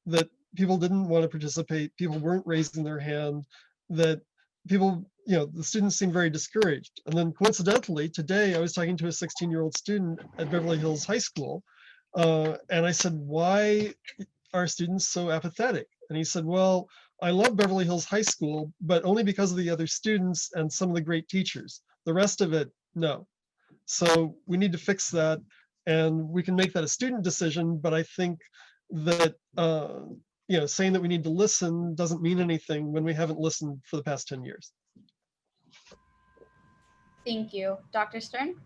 that people didn't want to participate, people weren't raising their hand, that people, the students seemed very discouraged. And then coincidentally, today I was talking to a 16-year-old student at Beverly Hills High School, and I said, why are students so apathetic? And he said, well, I love Beverly Hills High School, but only because of the other students and some of the great teachers. The rest of it, no. So we need to fix that. And we can make that a student decision, but I think that saying that we need to listen doesn't mean anything when we haven't listened for the past 10 years. Thank you. Dr. Stern?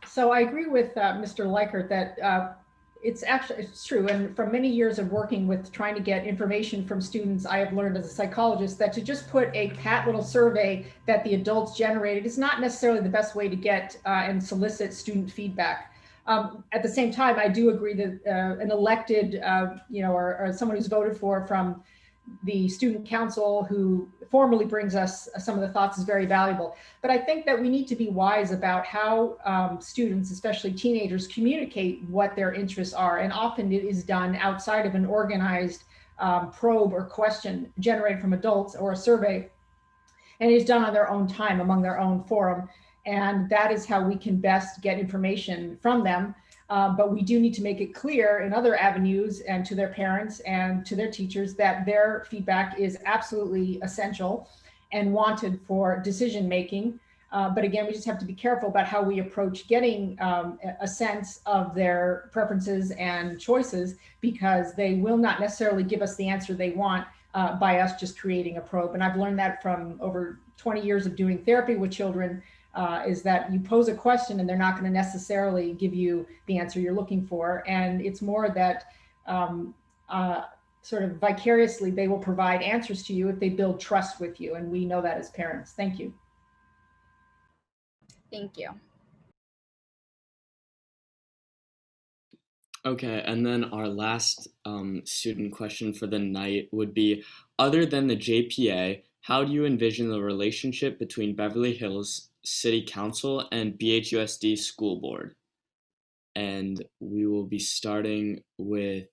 So I agree with Mr. Leichert that it's true. And from many years of working with trying to get information from students, I have learned as a psychologist that to just put a pat little survey that the adults generated is not necessarily the best way to get and solicit student feedback. At the same time, I do agree that an elected, or someone who's voted for from the student council who formally brings us some of the thoughts is very valuable. But I think that we need to be wise about how students, especially teenagers, communicate what their interests are. And often it is done outside of an organized probe or question generated from adults or a survey. And it is done on their own time among their own forum. And that is how we can best get information from them. But we do need to make it clear in other avenues and to their parents and to their teachers that their feedback is absolutely essential and wanted for decision making. But again, we just have to be careful about how we approach getting a sense of their preferences and choices, because they will not necessarily give us the answer they want by us just creating a probe. And I've learned that from over 20 years of doing therapy with children, is that you pose a question and they're not going to necessarily give you the answer you're looking for. And it's more that sort of vicariously they will provide answers to you if they build trust with you. And we know that as parents. Thank you. Thank you. Okay, and then our last student question for the night would be, other than the JPA, how do you envision the relationship between Beverly Hills City Council and BHUSD School Board? And we will be starting with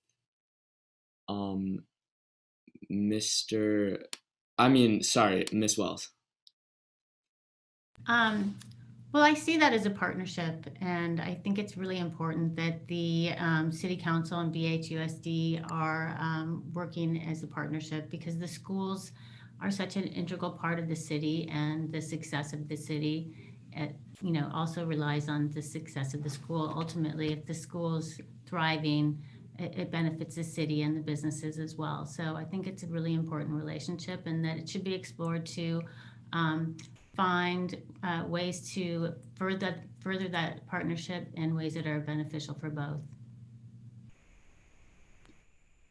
Miss Wells. Well, I see that as a partnership, and I think it's really important that the City Council and BHUSD are working as a partnership, because the schools are such an integral part of the city, and the success of the city, also relies on the success of the school. Ultimately, if the school's thriving, it benefits the city and the businesses as well. So I think it's a really important relationship, and that it should be explored to find ways to further that partnership in ways that are beneficial for both.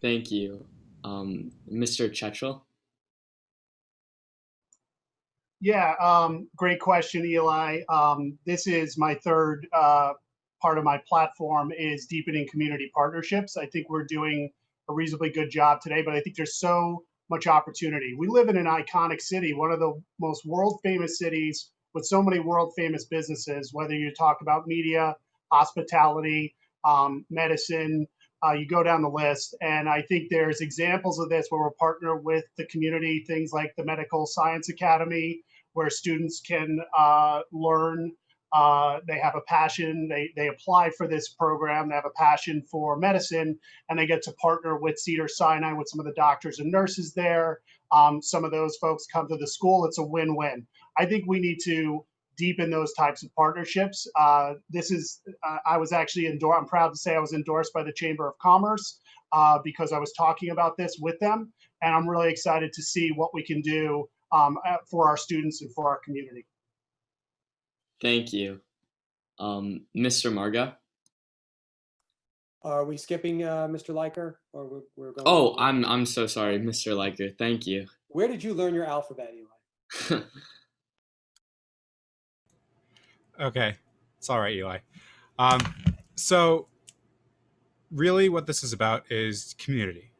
Thank you. Mr. Chetrel? Yeah, great question, Eli. This is my third part of my platform, is deepening community partnerships. I think we're doing a reasonably good job today, but I think there's so much opportunity. We live in an iconic city, one of the most world famous cities with so many world famous businesses, whether you talk about media, hospitality, medicine, you go down the list. And I think there's examples of this where we're partner with the community, things like the Medical Science Academy, where students can learn. They have a passion, they apply for this program, they have a passion for medicine, and they get to partner with Cedars-Sinai, with some of the doctors and nurses there. Some of those folks come to the school. It's a win-win. I think we need to deepen those types of partnerships. I was actually I'm proud to say I was endorsed by the Chamber of Commerce because I was talking about this with them. And I'm really excited to see what we can do for our students and for our community. Thank you. Mr. Margo? Are we skipping Mr. Liker, or we're going? Oh, I'm so sorry, Mr. Liker. Thank you. Where did you learn your alphabet, Eli? Okay, it's all right, Eli. So really what this is about is community.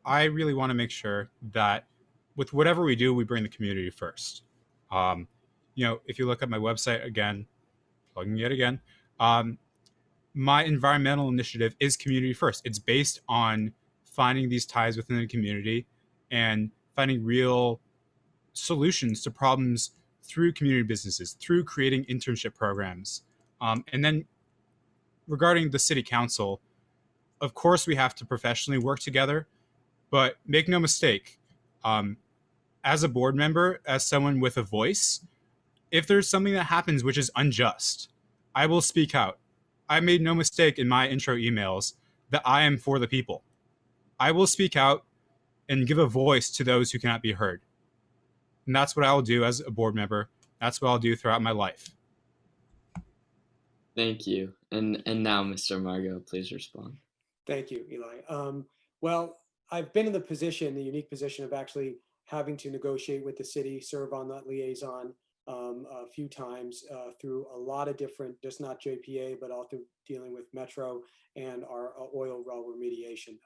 I really want to make sure that with whatever we do, we bring the community first. If you look at my website again, plugging it again, my environmental initiative is community first. It's based on finding these ties within the community and finding real solutions to problems through community businesses, through creating internship programs. And then regarding the city council, of course we have to professionally work together, but make no mistake, as a board member, as someone with a voice, if there's something that happens which is unjust, I will speak out. I made no mistake in my intro emails that I am for the people. I will speak out and give a voice to those who cannot be heard. And that's what I'll do as a board member. That's what I'll do throughout my life. Thank you. And now, Mr. Margo, please respond. Thank you, Eli. Well, I've been in the unique position of actually having to negotiate with the city, serve on that liaison a few times through a lot of different, just not JPA, but also dealing with Metro and our oil well remediation.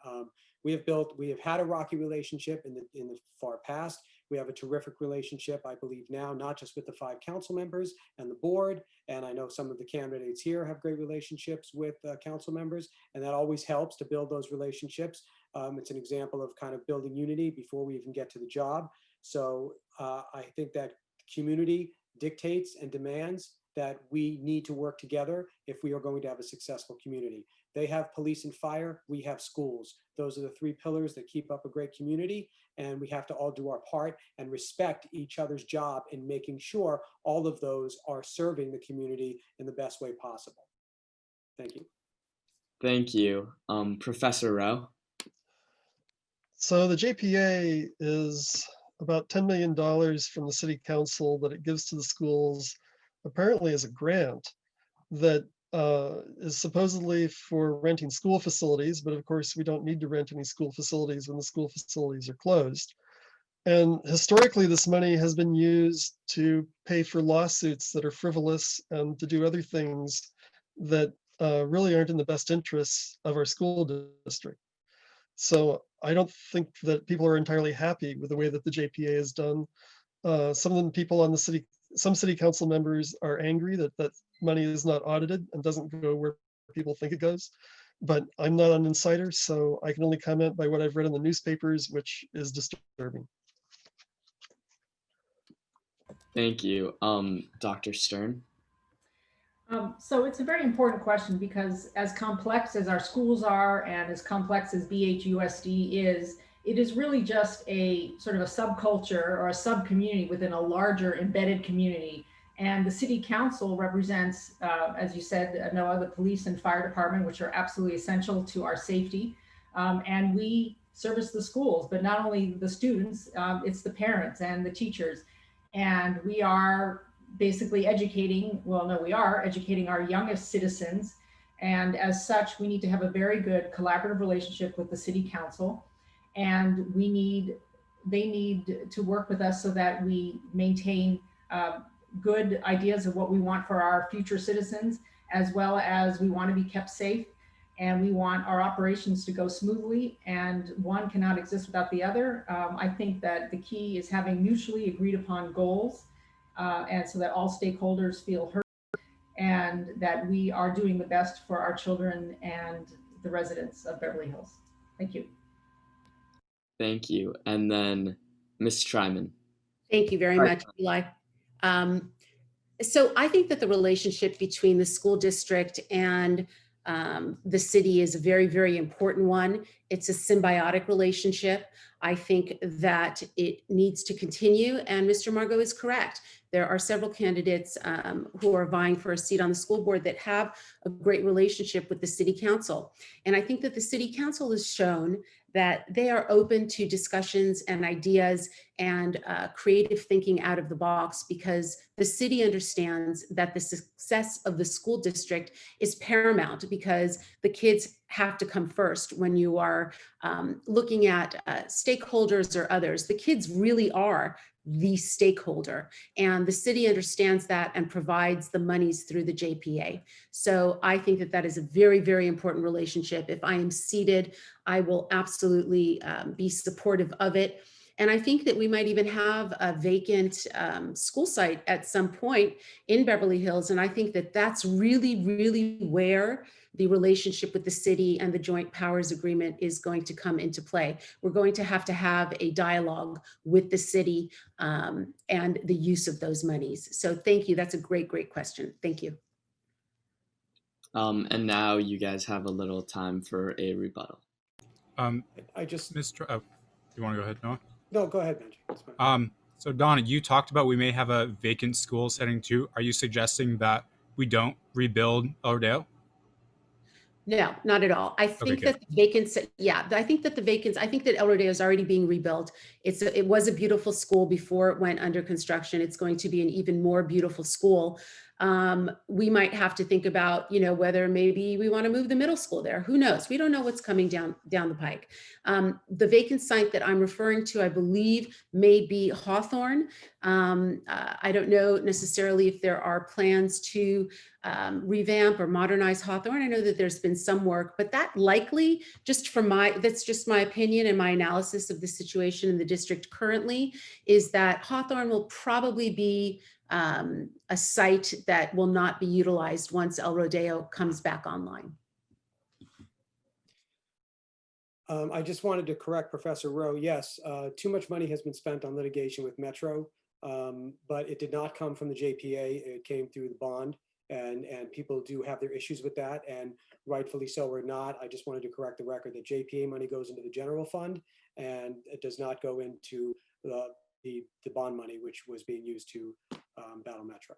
We have had a rocky relationship in the far past. We have a terrific relationship, I believe now, not just with the 5 council members and the board, and I know some of the candidates here have great relationships with council members, and that always helps to build those relationships. It's an example of kind of building unity before we even get to the job. So I think that community dictates and demands that we need to work together if we are going to have a successful community. They have police and fire, we have schools. Those are the three pillars that keep up a great community, and we have to all do our part and respect each other's job in making sure all of those are serving the community in the best way possible. Thank you. Thank you. Professor Rowe? So the JPA is about $10 million from the city council that it gives to the schools, apparently as a grant that is supposedly for renting school facilities, but of course we don't need to rent any school facilities when the school facilities are closed. And historically, this money has been used to pay for lawsuits that are frivolous and to do other things that really aren't in the best interests of our school district. So I don't think that people are entirely happy with the way that the JPA is done. Some of the people on the some city council members are angry that that money is not audited and doesn't go where people think it goes. But I'm not an insider, so I can only comment by what I've read in the newspapers, which is disturbing. Thank you. Dr. Stern? So it's a very important question because as complex as our schools are and as complex as BHUSD is, it is really just a sort of a subculture or a sub-community within a larger embedded community. And the city council represents, as you said, Noah, the police and fire department, which are absolutely essential to our safety. And we service the schools, but not only the students, it's the parents and the teachers. And we are basically educating, we are educating our youngest citizens. And as such, we need to have a very good collaborative relationship with the city council. And they need to work with us so that we maintain good ideas of what we want for our future citizens, as well as we want to be kept safe and we want our operations to go smoothly, and one cannot exist without the other. I think that the key is having mutually agreed upon goals, and so that all stakeholders feel heard and that we are doing the best for our children and the residents of Beverly Hills. Thank you. Thank you. And then Ms. Tryman. Thank you very much, Eli. So I think that the relationship between the school district and the city is a very, very important one. It's a symbiotic relationship. I think that it needs to continue, and Mr. Margot is correct. There are several candidates who are vying for a seat on the school board that have a great relationship with the city council. And I think that the city council has shown that they are open to discussions and ideas and creative thinking out of the box, because the city understands that the success of the school district is paramount, because the kids have to come first when you are looking at stakeholders or others. The kids really are the stakeholder, and the city understands that and provides the monies through the JPA. So I think that that is a very, very important relationship. If I am seated, I will absolutely be supportive of it. And I think that we might even have a vacant school site at some point in Beverly Hills. And I think that that's really, really where the relationship with the city and the joint powers agreement is going to come into play. We're going to have a dialogue with the city and the use of those monies. So thank you. That's a great, great question. Thank you. And now you guys have a little time for a rebuttal. Mr. You want to go ahead, Noah? No, go ahead, Benji. So Donna, you talked about we may have a vacant school setting too. Are you suggesting that we don't rebuild El Rodeo? No, not at all. I think that the vacancy, I think that El Rodeo is already being rebuilt. It was a beautiful school before it went under construction. It's going to be an even more beautiful school. We might have to think about, whether maybe we want to move the middle school there. Who knows? We don't know what's coming down the pike. The vacant site that I'm referring to, I believe, may be Hawthorne. I don't know necessarily if there are plans to revamp or modernize Hawthorne. I know that there's been some work, but that likely, that's just my opinion and my analysis of the situation in the district currently, is that Hawthorne will probably be a site that will not be utilized once El Rodeo comes back online. I just wanted to correct Professor Rowe. Yes, too much money has been spent on litigation with Metro. but it did not come from the JPA. It came through the bond, and people do have their issues with that, and rightfully so or not. I just wanted to correct the record that JPA money goes into the general fund, and it does not go into the bond money, which was being used to battle Metro.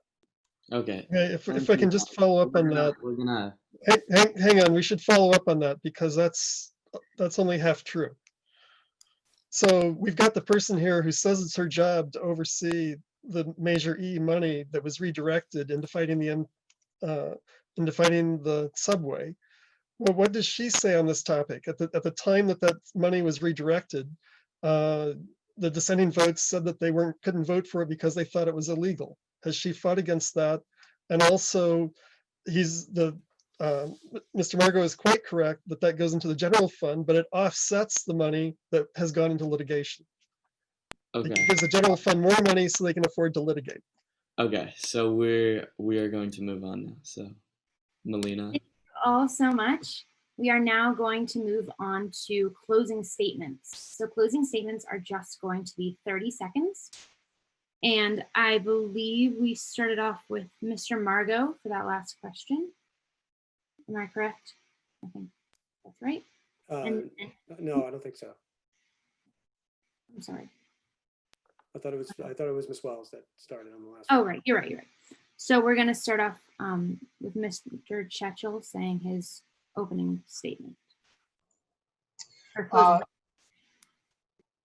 Okay. If I can just follow up on that. We're gonna hang on. We should follow up on that because that's only half true. So we've got the person here who says it's her job to oversee the Measure E money that was redirected into fighting the subway. Well, what does she say on this topic? At the time that money was redirected, the dissenting votes said that they couldn't vote for it because they thought it was illegal. Has she fought against that? And also, Mr. Margot is quite correct that goes into the general fund, but it offsets the money that has gone into litigation. Okay. It gives the general fund more money so they can afford to litigate. Okay, so we are going to move on now. So, Melina. Thank you all so much. We are now going to move on to closing statements. So closing statements are just going to be 30 seconds. And I believe we started off with Mr. Margot for that last question. Am I correct? I think that's right. No, I don't think so. I'm sorry. I thought it was Ms. Wells that started on the last. Oh, right. You're right. So we're going to start off with Mr. Chechel saying his opening statement.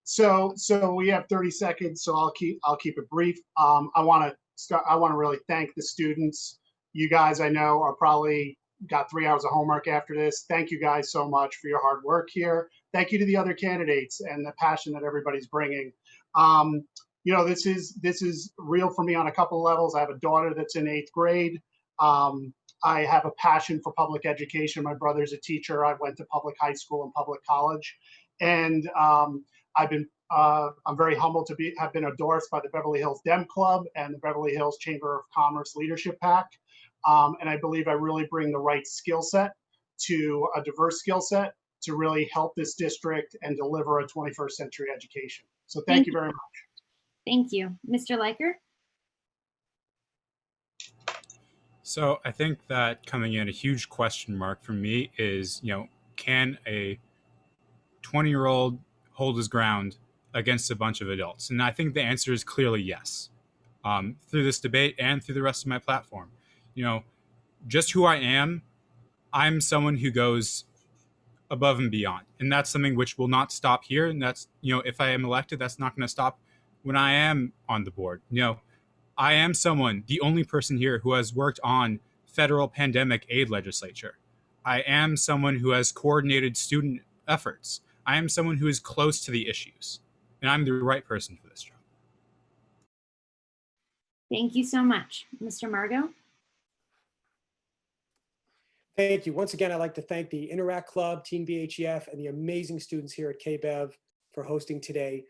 So we have 30 seconds, so I'll keep it brief. I want to really thank the students. You guys, I know, are probably got 3 hours of homework after this. Thank you guys so much for your hard work here. Thank you to the other candidates and the passion that everybody's bringing. This is real for me on a couple of levels. I have a daughter that's in 8th grade. I have a passion for public education. My brother's a teacher. I went to public high school and public college, and I'm very humbled to have been endorsed by the Beverly Hills Dem Club and the Beverly Hills Chamber of Commerce Leadership PAC. And I believe I really bring the right skill set to a diverse skill set to really help this district and deliver a 21st century education. So thank you very much. Thank you. Mr. Leiker? So I think that coming in, a huge question mark for me is, can a 20-year-old hold his ground against a bunch of adults? And I think the answer is clearly yes. Through this debate and through the rest of my platform, just who I am, I'm someone who goes above and beyond. And that's something which will not stop here. And that's, if I am elected, that's not going to stop when I am on the board. I am someone, the only person here who has worked on federal pandemic aid legislature. I am someone who has coordinated student efforts. I am someone who is close to the issues, and I'm the right person for this job. Thank you so much. Mr. Margot? Thank you. Once again, I'd like to thank the Interact Club, Team BHEF, and the amazing students here at KBEV for hosting today.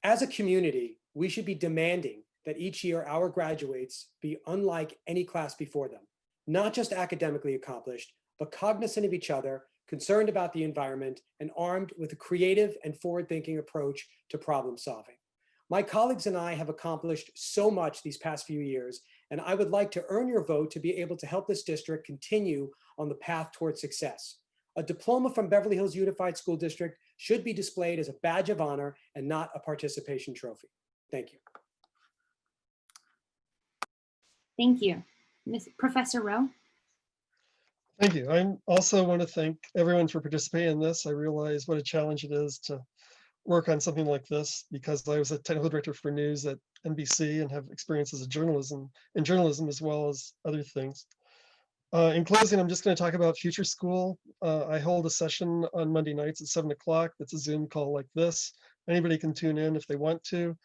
As a community, we should be demanding that each year our graduates be unlike any class before them, not just academically accomplished, but cognizant of each other, concerned about the environment, and armed with a creative and forward-thinking approach to problem solving. My colleagues and I have accomplished so much these past few years, and I would like to earn your vote to be able to help this district continue on the path towards success. A diploma from Beverly Hills Unified School District should be displayed as a badge of honor and not a participation trophy. Thank you. Thank you. Professor Rowe? Thank you. I also want to thank everyone for participating in this. I realize what a challenge it is to work on something like this because I was a technical director for news at NBC and have experience as a journalism as well as other things. In closing, I'm just going to talk about Future School. I hold a session on Monday nights at 7 o'clock. That's a Zoom call like this. Anybody can tune in if they want to.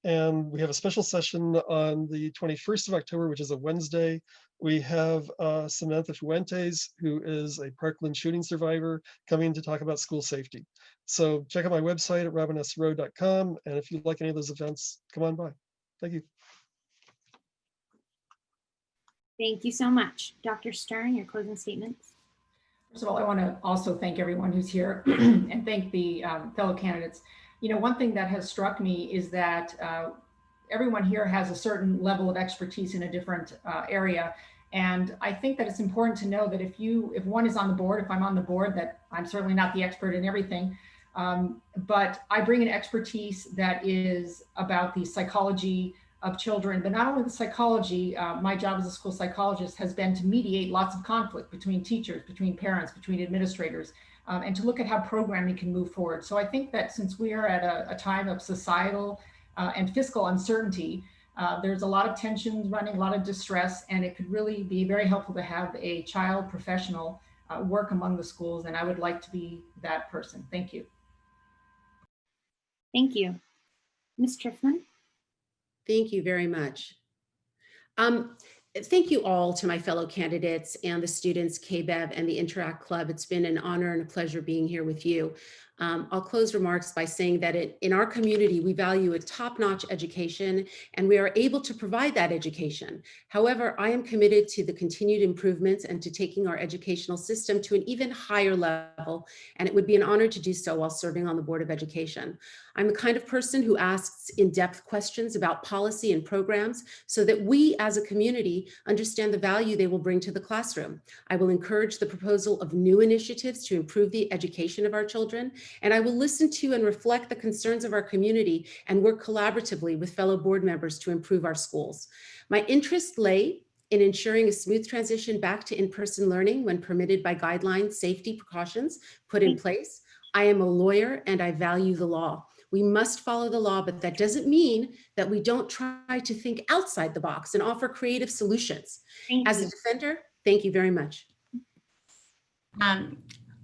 And we have a special session on the 21st of October, which is a Wednesday. We have Samantha Fuentes, who is a Parkland shooting survivor, coming to talk about school safety. So check out my website at robinsrowe.com. And if you like any of those events, come on by. Thank you. Thank you so much. Dr. Stern, your closing statements. First of all, I want to also thank everyone who's here and thank the fellow candidates. One thing that has struck me is that everyone here has a certain level of expertise in a different area. And I think that it's important to know that if one is on the board, if I'm on the board, that I'm certainly not the expert in everything, but I bring an expertise that is about the psychology of children, but not only the psychology. My job as a school psychologist has been to mediate lots of conflict between teachers, between parents, between administrators, and to look at how programming can move forward. So I think that since we are at a time of societal and fiscal uncertainty, there's a lot of tensions running, a lot of distress, and it could really be very helpful to have a child professional work among the schools, and I would like to be that person. Thank you. Thank you. Ms. Triffman? Thank you very much. Thank you all to my fellow candidates and the students, KBEV and the Interact Club. It's been an honor and a pleasure being here with you. I'll close remarks by saying that in our community, we value a top-notch education and we are able to provide that education. However, I am committed to the continued improvements and to taking our educational system to an even higher level, and it would be an honor to do so while serving on the Board of Education. I'm the kind of person who asks in-depth questions about policy and programs so that we as a community understand the value they will bring to the classroom. I will encourage the proposal of new initiatives to improve the education of our children, and I will listen to and reflect the concerns of our community and work collaboratively with fellow board members to improve our schools. My interest lay in ensuring a smooth transition back to in-person learning when permitted by guidelines, safety precautions put in place. I am a lawyer and I value the law. We must follow the law, but that doesn't mean that we don't try to think outside the box and offer creative solutions. As a defender, thank you very much.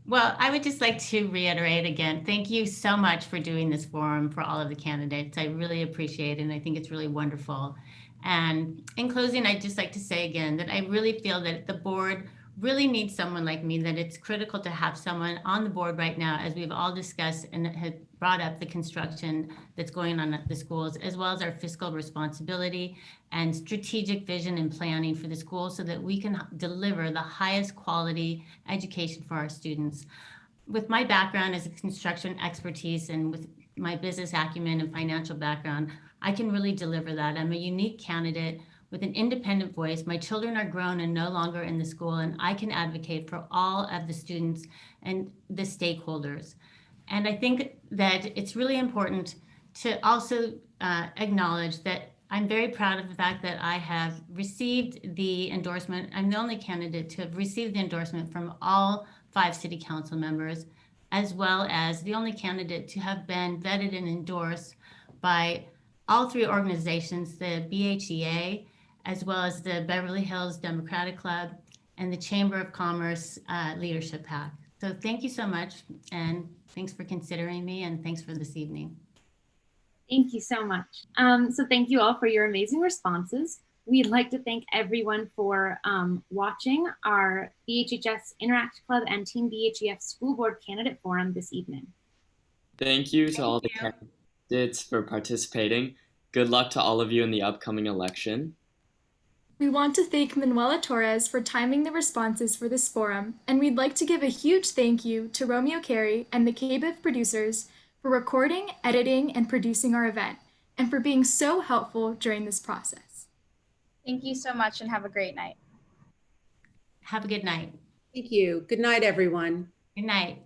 Well, I would just like to reiterate again, thank you so much for doing this forum for all of the candidates. I really appreciate it, and I think it's really wonderful. And in closing, I'd just like to say again that I really feel that the board really needs someone like me, that it's critical to have someone on the board right now, as we've all discussed and had brought up the construction that's going on at the schools, as well as our fiscal responsibility and strategic vision and planning for the schools so that we can deliver the highest quality education for our students. With my background as a construction expertise and with my business acumen and financial background, I can really deliver that. I'm a unique candidate with an independent voice. My children are grown and no longer in the school, and I can advocate for all of the students and the stakeholders. And I think that it's really important to also acknowledge that I'm very proud of the fact that I have received the endorsement. I'm the only candidate to have received the endorsement from all 5 city council members, as well as the only candidate to have been vetted and endorsed by all 3 organizations, the BHEA, as well as the Beverly Hills Democratic Club and the Chamber of Commerce Leadership PAC. So thank you so much, and thanks for considering me, and thanks for this evening. Thank you so much. So thank you all for your amazing responses. We'd like to thank everyone for watching our BHHS Interact Club and Team BHEF School Board Candidate Forum this evening. Thank you to all the candidates for participating. Good luck to all of you in the upcoming election. We want to thank Manuela Torres for timing the responses for this forum, and we'd like to give a huge thank you to Romeo, Carey, and the KBEV producers for recording, editing, and producing our event, and for being so helpful during this process. Thank you so much and have a great night. Have a good night. Thank you. Good night, everyone. Good night.